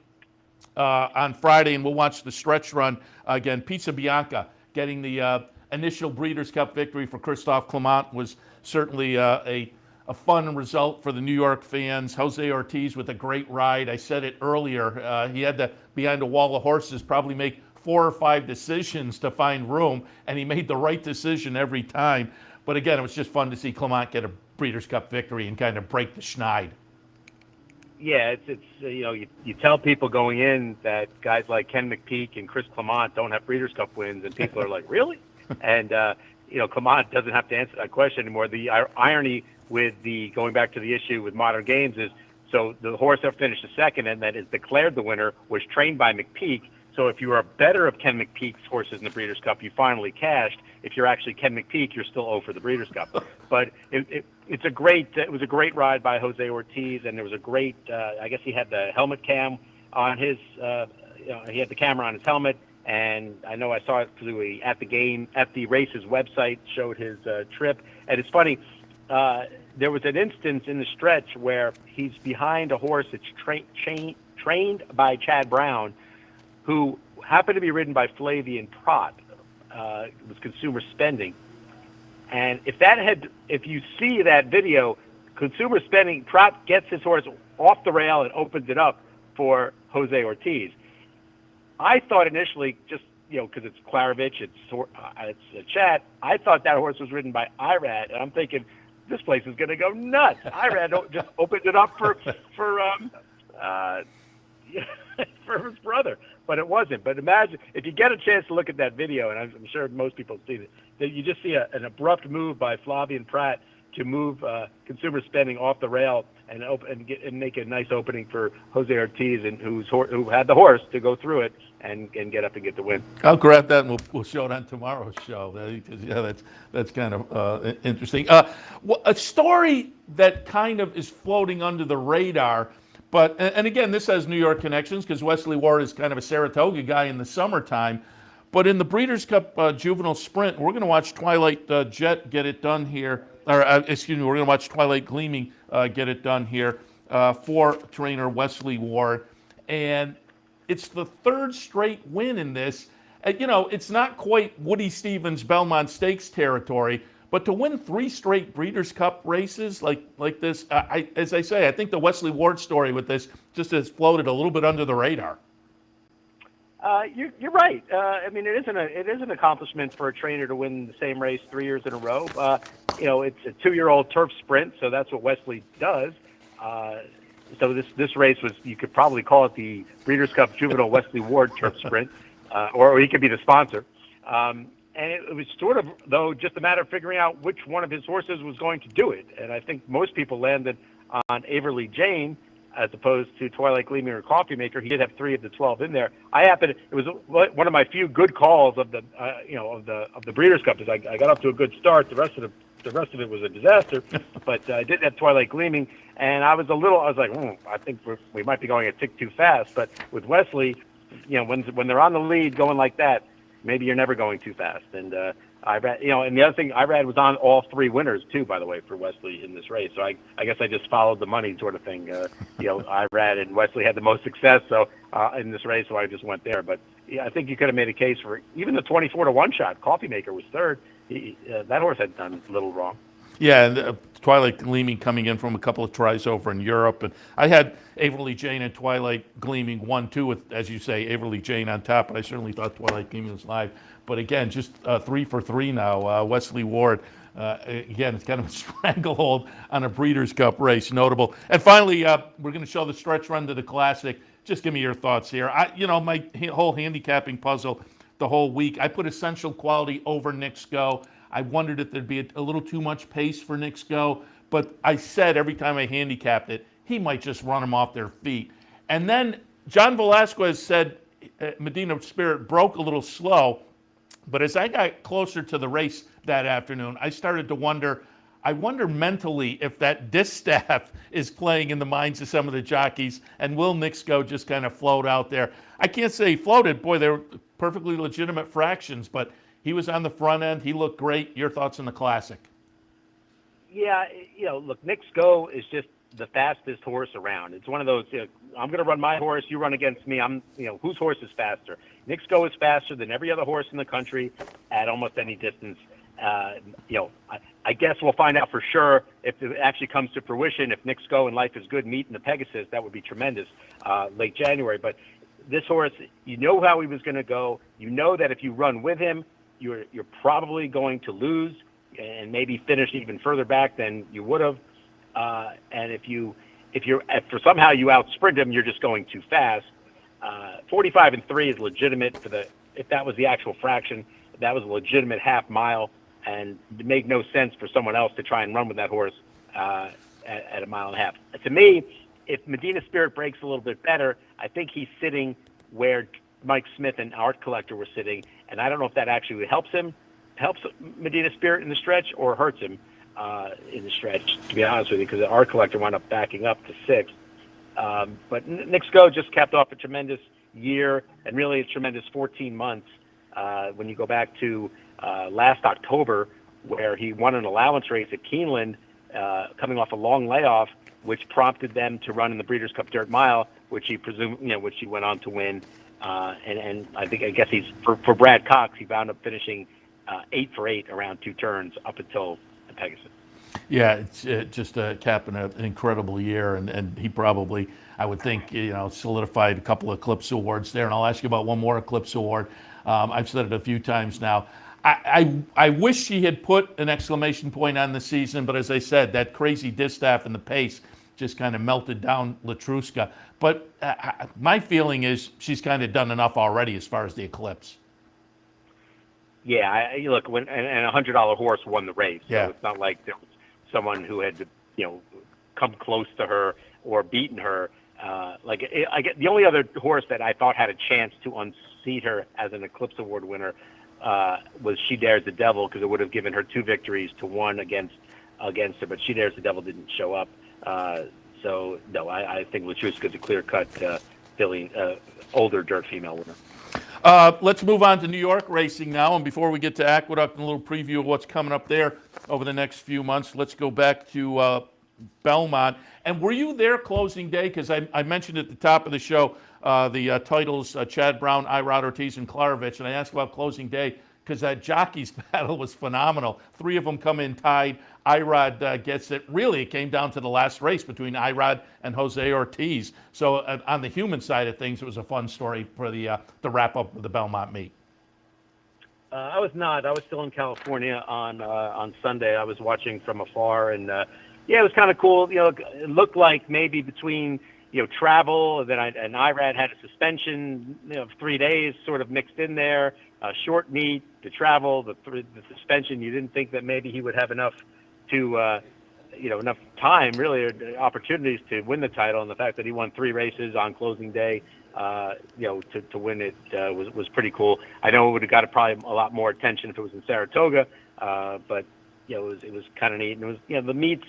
on Friday, and we'll watch the stretch run again, Pizza Bianca getting the initial Breeders' Cup victory for Christophe Clement was certainly a fun result for the New York fans. Jose Ortiz with a great ride. I said it earlier. He had to, behind a wall of horses, probably make 4 or 5 decisions to find room, and he made the right decision every time. But again, it was just fun to see Clement get a Breeders' Cup victory and kind of break the schneid. Yeah, it's you tell people going in that guys like Ken McPeak and Chris Clement don't have Breeders' Cup wins, and people are like, really? And Clement doesn't have to answer that question anymore. The irony with the going back to the issue with modern games is, so the horse that finished second and that is declared the winner was trained by McPeak. So if you are better of Ken McPeak's horses in the Breeders' Cup, you finally cashed. If you're actually Ken McPeak, you're still 0 for the Breeders' Cup. But it was a great ride by Jose Ortiz, and there was a great. I guess he had the helmet cam on his. He had the camera on his helmet, and I know I saw it through at the race's website showed his trip. And it's funny. There was an instance in the stretch where he's behind a horse that's trained by Chad Brown, who happened to be ridden by Flavian Prat. It was Consumer Spending. And if you see that video, Consumer Spending, Prat gets his horse off the rail and opens it up for Jose Ortiz. I thought initially, just, because it's Klarovich, it's Chad, I thought that horse was ridden by Irad, and I'm thinking, this place is going to go nuts. Irad just opened it up for his brother, but it wasn't. But imagine if you get a chance to look at that video, and I'm sure most people have seen it, that you just see an abrupt move by Flavian Prat to move Consumer Spending off the rail and make a nice opening for Jose Ortiz, and who had the horse to go through it and get up and get the win. I'll grab that and we'll show it on tomorrow's show. That's kind of interesting. A story that kind of is floating under the radar. But, and again, this has New York connections because Wesley Ward is kind of a Saratoga guy in the summertime. But in the Breeders' Cup Juvenile Sprint, we're going to watch Twilight Jet get it done here. We're going to watch Twilight Gleaming get it done here for trainer Wesley Ward. And it's the third straight win in this. It's not quite Woody Stevens Belmont Stakes territory, but to win 3 straight Breeders' Cup races like this, as I say, I think the Wesley Ward story with this just has floated a little bit under the radar. You're right. It is an accomplishment for a trainer to win the same race 3 years in a row. It's a 2-year-old turf sprint, so that's what Wesley does. So this race was, you could probably call it the Breeders' Cup Juvenile Wesley Ward Turf Sprint, or he could be the sponsor. And it was sort of, though, just a matter of figuring out which one of his horses was going to do it. And I think most people landed on Averly Jane as opposed to Twilight Gleaming or Coffee Maker. He did have 3 of the 12 in there. It was one of my few good calls of the Breeders' Cup. Is I got off to a good start. The rest of it was a disaster. But I did have Twilight Gleaming, and I was like, I think we might be going a tick too fast. But with Wesley, when they're on the lead going like that, maybe you're never going too fast. And Irad, and the other thing, Irad was on all 3 winners too, by the way, for Wesley in this race. So I guess I just followed the money sort of thing. Irad and Wesley had the most success in this race, so I just went there. But I think you could have made a case for even the 24-1 shot. Coffee Maker was third. That horse had done little wrong. Yeah, and Twilight Gleaming coming in from a couple of tries over in Europe. And I had Averly Jane and Twilight Gleaming 1-2 with, as you say, Averly Jane on top, but I certainly thought Twilight Gleaming was live. But again, just 3 for 3 now. Wesley Ward, again, it's kind of a stranglehold on a Breeders' Cup race, notable. And finally, we're going to show the stretch run to the Classic. Just give me your thoughts here. My whole handicapping puzzle the whole week, I put Essential Quality over Knicks Go. I wondered if there'd be a little too much pace for Knicks Go, but I said every time I handicapped it, he might just run them off their feet. And then John Velasquez said Medina Spirit broke a little slow, but as I got closer to the race that afternoon, I started to wonder, mentally if that distaff is playing in the minds of some of the jockeys, and will Knicks Go just kind of float out there? I can't say he floated. Boy, they were perfectly legitimate fractions, but he was on the front end. He looked great. Your thoughts on the Classic? Yeah, look, Knicks Go is just the fastest horse around. It's one of those, I'm going to run my horse, you run against me. Whose horse is faster? Knicks Go is faster than every other horse in the country at almost any distance. I guess we'll find out for sure if it actually comes to fruition. If Knicks Go and Life is Good meet in the Pegasus, that would be tremendous late January. But this horse, you know how he was going to go. You know that if you run with him, you're probably going to lose and maybe finish even further back than you would have. And if somehow you out sprint him, you're just going too fast. 45-3 is legitimate if that was the actual fraction. That was a legitimate half mile. and it made no sense for someone else to try and run with that horse at 1.5 miles. To me, if Medina Spirit breaks a little bit better, I think he's sitting where Mike Smith and Art Collector were sitting, and I don't know if that actually helps Medina Spirit in the stretch or hurts him in the stretch, to be honest with you, because the Art Collector wound up backing up to 6th. But Nick Sko just capped off a tremendous year and really a tremendous 14 months. When you go back to last October, where he won an allowance race at Keeneland, coming off a long layoff, which prompted them to run in the Breeders' Cup Dirt Mile, which he which he went on to win. And I guess he's for Brad Cox, he wound up finishing 8 for 8 around 2 turns up until the Pegasus. Yeah, it's just capping an incredible year, and he probably, I would think, solidified a couple of Eclipse Awards there. And I'll ask you about one more Eclipse Award. I've said it a few times now. I wish he had put an exclamation point on the season, but as I said, that crazy distaff and the pace just kind of melted down Latruska. But my feeling is she's kind of done enough already as far as the Eclipse. Yeah, look, and a $100 horse won the race. So yeah. It's not like there was someone who had, come close to her or beaten her. The only other horse that I thought had a chance to unseat her as an Eclipse Award winner was She Dares the Devil, because it would have given her 2 victories to 1 against her. But She Dares the Devil didn't show up. So no, I think Latruska's a clear-cut older dirt female winner. Let's move on to New York racing now. And before we get to Aqueduct and a little preview of what's coming up there over the next few months, let's go back to Belmont. And were you there closing day? Because I mentioned at the top of the show the titles, Chad Brown, Irod Ortiz, and Klarovich. And I asked about closing day because that jockey's battle was phenomenal. 3 of them come in tied. Irod gets it. Really, it came down to the last race between Irod and Jose Ortiz. So on the human side of things, it was a fun story for the wrap up of the Belmont meet. I was not. I was still in California on Sunday. I was watching from afar, and it was kind of cool. It looked like maybe between travel, and Irad had a suspension of 3 days, sort of mixed in there. Short meet, the travel, the suspension. You didn't think that maybe he would have enough to, enough time, really, or opportunities to win the title. And the fact that he won 3 races on closing day, to win it was pretty cool. I know it would have got probably a lot more attention if it was in Saratoga, but it was kind of neat. And it was, the meets.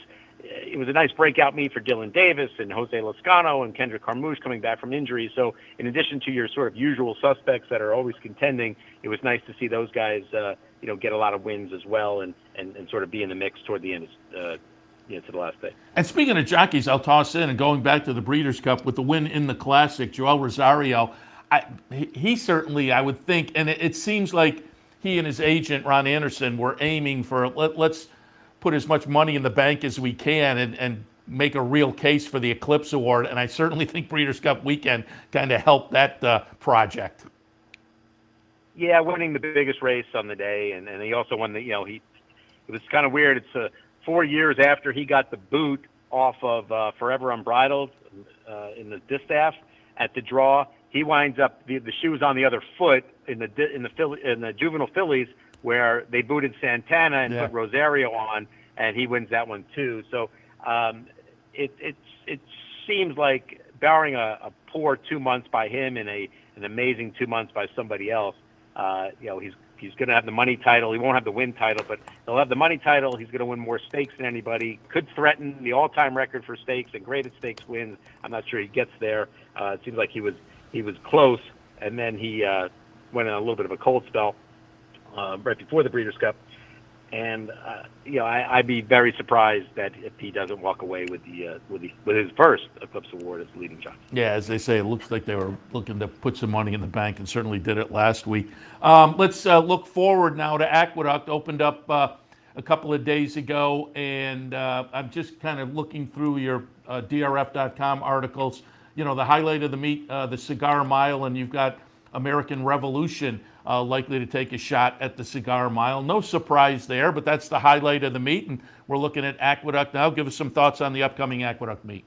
It was a nice breakout meet for Dylan Davis and Jose Lozcano and Kendrick Carmouche coming back from injury. So in addition to your sort of usual suspects that are always contending, it was nice to see those guys, get a lot of wins as well and sort of be in the mix toward the end, to the last day. And speaking of jockeys, I'll toss in, and going back to the Breeders' Cup with the win in the Classic, Joel Rosario, he certainly, I would think, and it seems like he and his agent, Ron Anderson, were aiming for, let's put as much money in the bank as we can and make a real case for the Eclipse Award. And I certainly think Breeders' Cup weekend kind of helped that project. Yeah, winning the biggest race on the day. And he also won it was kind of weird. It's 4 years after he got the boot off of Forever Unbridled in the distaff at the draw. He winds up, the shoe was on the other foot in the juvenile fillies, where they booted Santana and put Rosario on, and he wins that one too. So it seems like, barring a poor 2 months by him and an amazing 2 months by somebody else, he's going to have the money title. He won't have the win title, but he'll have the money title. He's going to win more stakes than anybody. Could threaten the all-time record for stakes and graded stakes wins. I'm not sure he gets there. It seems like he was close, and then he went in a little bit of a cold spell right before the Breeders' Cup, and I'd be very surprised that if he doesn't walk away with his first Eclipse Award as leading jockey. Yeah, as they say, it looks like they were looking to put some money in the bank, and certainly did it last week. Let's look forward now to Aqueduct. Opened up a couple of days ago, and I'm just kind of looking through your DRF.com articles. The highlight of the meet, the Cigar Mile, and you've got American Revolution likely to take a shot at the Cigar Mile. No surprise there, but that's the highlight of the meet, and we're looking at Aqueduct now. Give us some thoughts on the upcoming Aqueduct meet.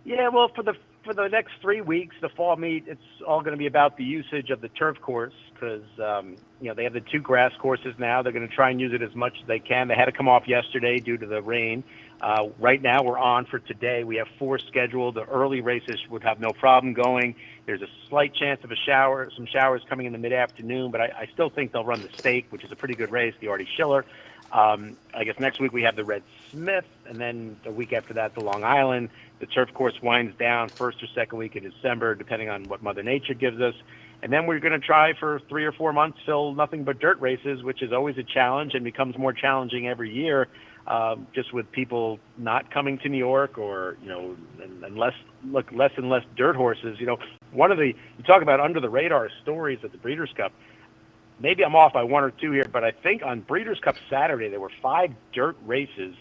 Yeah, well, for the for the next 3 weeks, the fall meet, it's all going to be about the usage of the turf course because, they have the 2 grass courses now. They're going to try and use it as much as they can. They had to come off yesterday due to the rain. Right now, we're on for today. We have 4 scheduled. The early races would have no problem going. There's a slight chance of some showers coming in the mid-afternoon, but I still think they'll run the Stake, which is a pretty good race, the Artie Schiller. I guess next week we have the Red Smith, and then the week after that, the Long Island. The turf course winds down first or second week of December, depending on what Mother Nature gives us. And then we're going to try for 3 or 4 months, fill nothing but dirt races, which is always a challenge and becomes more challenging every year, just with people not coming to New York or, and less and less dirt horses. You talk about under the radar stories at the Breeders' Cup. Maybe I'm off by 1 or 2 here, but I think on Breeders' Cup Saturday, there were 5 dirt races,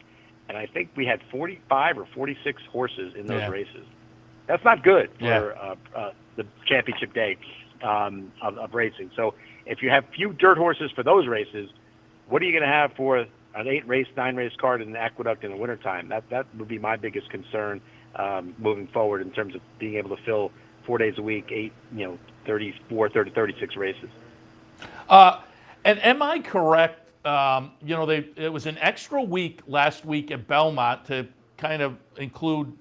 and I think we had 45 or 46 horses in those races. That's not good for the championship day of racing. So if you have few dirt horses for those races, what are you going to have for an 8-race, 9-race card in the Aqueduct in the wintertime? That would be my biggest concern moving forward in terms of being able to fill 4 days a week, 36 races. And am I correct? It was an extra week last week at Belmont to kind of include,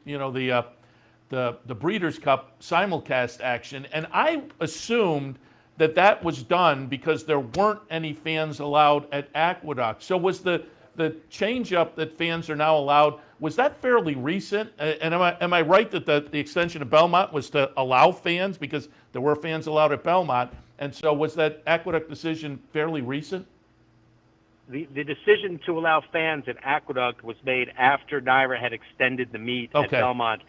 the Breeders' Cup simulcast action, and I assumed that was done because there weren't any fans allowed at Aqueduct. So was the change-up that fans are now allowed, was that fairly recent? And am I right that the extension of Belmont was to allow fans because there were fans allowed at Belmont? And so was that Aqueduct decision fairly recent? The decision to allow fans at Aqueduct was made after NYRA had extended the meet at Belmont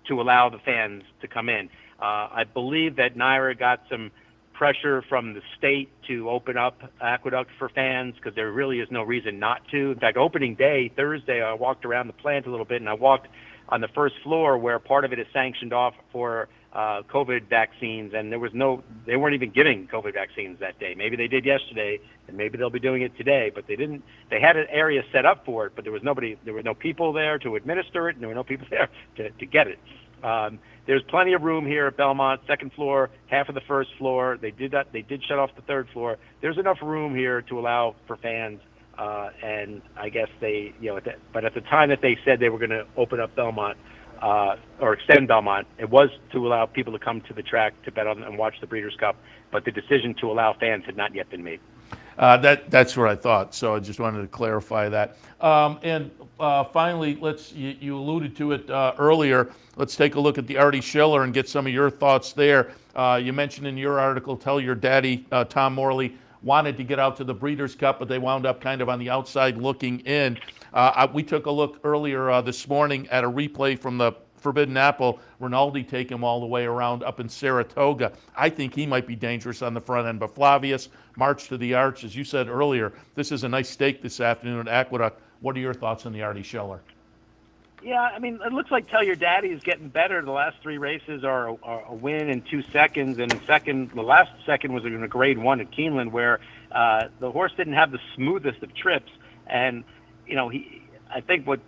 to allow the fans to come in. I believe that NYRA got some pressure from the state to open up Aqueduct for fans because there really is no reason not to. In fact, opening day, Thursday, I walked around the plant a little bit, and I walked on the first floor where part of it is sanctioned off for COVID vaccines, and they weren't even giving COVID vaccines that day. Maybe they did yesterday, and maybe they'll be doing it today, but they didn't. They had an area set up for it, but there were no people there to administer it, and there were no people there to get it. There's plenty of room here at Belmont, second floor, half of the first floor. They did shut off the third floor. There's enough room here to allow for fans, and I guess but at the time that they said they were going to open up Belmont, or extend Belmont, it was to allow people to come to the track to bet on and watch the Breeders' Cup, but the decision to allow fans had not yet been made. That's what I thought, so I just wanted to clarify that. And finally, you alluded to it earlier. Let's take a look at the Artie Schiller and get some of your thoughts there. You mentioned in your article, Tell Your Daddy, Tom Morley, wanted to get out to the Breeders' Cup, but they wound up kind of on the outside looking in. We took a look earlier this morning at a replay from the Forbidden Apple. Rinaldi take him all the way around up in Saratoga. I think he might be dangerous on the front end, but Flavius, March to the Arch, as you said earlier, this is a nice stake this afternoon at Aqueduct. What are your thoughts on the Artie Schiller? Yeah, I mean, it looks like Tell Your Daddy is getting better. The last 3 races are a win in 2 seconds, and the last second was in a grade 1 at Keeneland, where the horse didn't have the smoothest of trips, and I think what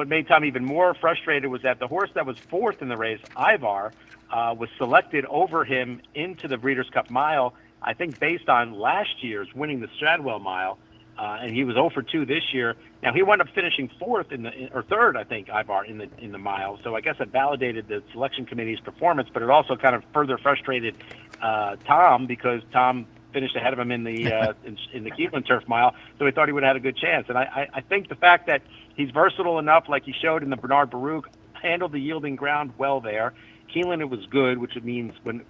made Tom even more frustrated was that the horse that was 4th in the race, Ivar, was selected over him into the Breeders' Cup Mile, I think based on last year's winning the Stradwell Mile, and he was 0 for 2 this year. Now he wound up finishing 4th or 3rd, I think, Ivar in the mile. So I guess it validated the selection committee's performance, but it also kind of further frustrated Tom because Tom finished ahead of him in the in the Keeneland Turf Mile, so he thought he would have had a good chance. And I think the fact that he's versatile enough, like he showed in the Bernard Baruch, handled the yielding ground well there. Keeneland, it was good, which means when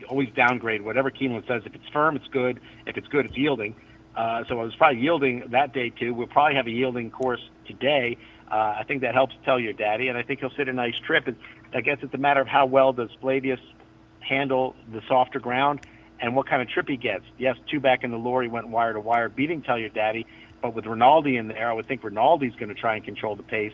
always downgrade whatever Keeneland says. If it's firm, it's good. If it's good, it's yielding. So I was probably yielding that day too. We'll probably have a yielding course today. I think that helps Tell Your Daddy, and I think he'll sit a nice trip. And I guess it's a matter of how well does Flavius handle the softer ground and what kind of trip he gets. Yes, 2 back in the lure, he went wire to wire, beating Tell Your Daddy, but with Rinaldi in there, I would think Rinaldi's going to try and control the pace.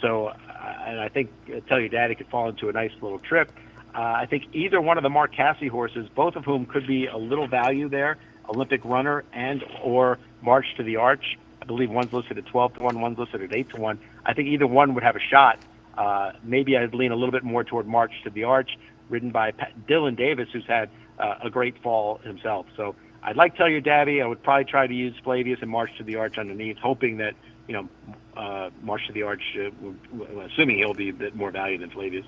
So, and I think Tell Your Daddy could fall into a nice little trip. I think either one of the Mark Casse horses, both of whom could be a little value there, Olympic Runner and or March to the Arch. I believe one's listed at 12 to 1, one's listed at 8 to 1. I think either one would have a shot. Maybe I'd lean a little bit more toward March to the Arch, ridden by Dylan Davis, who's had a great fall himself. So I'd like Tell Your Daddy. I would probably try to use Flavius and March to the Arch underneath, hoping that, March to the Arch, assuming he'll be a bit more value than Flavius.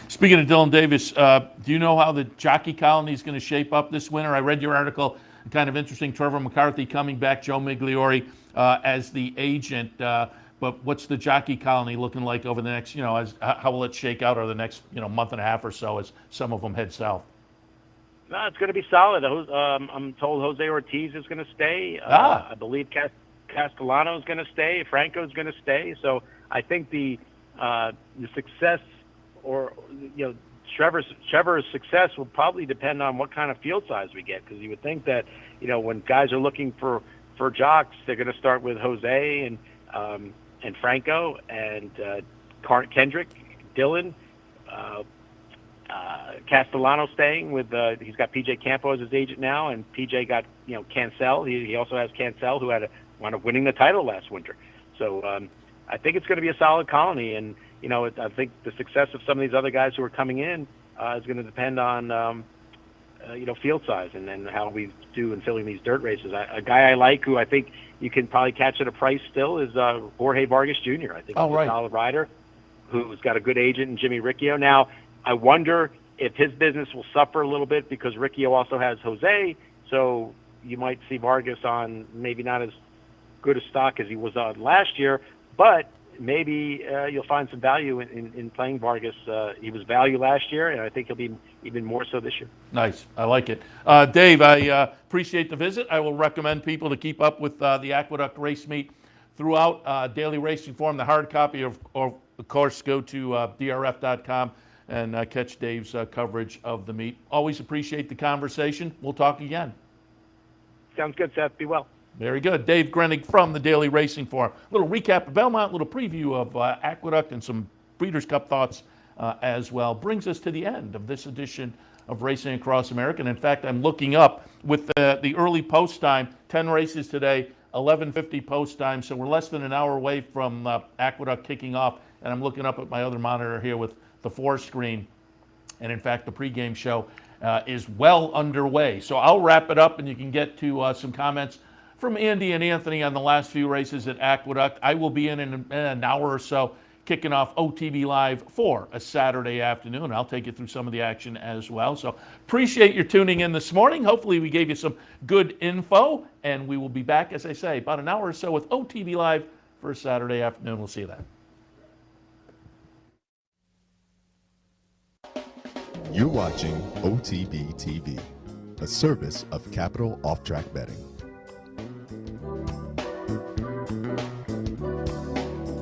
Speaking of Dylan Davis, do you know how the jockey colony is going to shape up this winter? I read your article, kind of interesting. Trevor McCarthy coming back, Joe Migliori as the agent. But what's the jockey colony looking like over the next, how will it shake out over the next, month and a half or so as some of them head south? No, it's going to be solid. I'm told Jose Ortiz is going to stay. I believe Castellano is going to stay. Franco is going to stay. So I think the success, or Trevor's success, will probably depend on what kind of field size we get. Because you would think that when guys are looking for jocks, they're going to start with Jose and Franco and Kendrick, Dylan. Castellano staying with he's got PJ Campo as his agent now, and PJ got Cancel. He also has Cancel, who wound up winning the title last winter. So I think it's going to be a solid colony, and I think the success of some of these other guys who are coming in is going to depend on field size and how we do in filling these dirt races. A guy I like, who I think you can probably catch at a price still, is Jorge Vargas Jr. I think he's a solid rider who's got a good agent in Jimmy Riccio. Now, I wonder if his business will suffer a little bit because Riccio also has Jose, so you might see Vargas on maybe not as good a stock as he was on last year, but maybe you'll find some value in playing Vargas. He was value last year, and I think he'll be even more so this year. Nice. I like it. Dave, I appreciate the visit. I will recommend people to keep up with the Aqueduct Race Meet throughout Daily Racing Form. The hard copy, of course, go to drf.com and catch Dave's coverage of the meet. Always appreciate the conversation. We'll talk again. Sounds good, Seth. Be well. Very good. Dave Grening from the Daily Racing Forum. A little recap of Belmont, a little preview of Aqueduct, and some Breeders' Cup thoughts as well. Brings us to the end of this edition of Racing Across America. And in fact, I'm looking up with the early post time, 10 races today, 11:50 post time. So we're less than an hour away from Aqueduct kicking off. And I'm looking up at my other monitor here with the 4 screen. And in fact, the pregame show is well underway. So I'll wrap it up and you can get to some comments from Andy and Anthony on the last few races at Aqueduct. I will be in an hour or so kicking off OTB Live for a Saturday afternoon. I'll take you through some of the action as well. So appreciate your tuning in this morning. Hopefully we gave you some good info, and we will be back, as I say, about an hour or so with OTB Live for a Saturday afternoon. We'll see you then. You're watching OTB TV, a service of Capital Off Track Betting.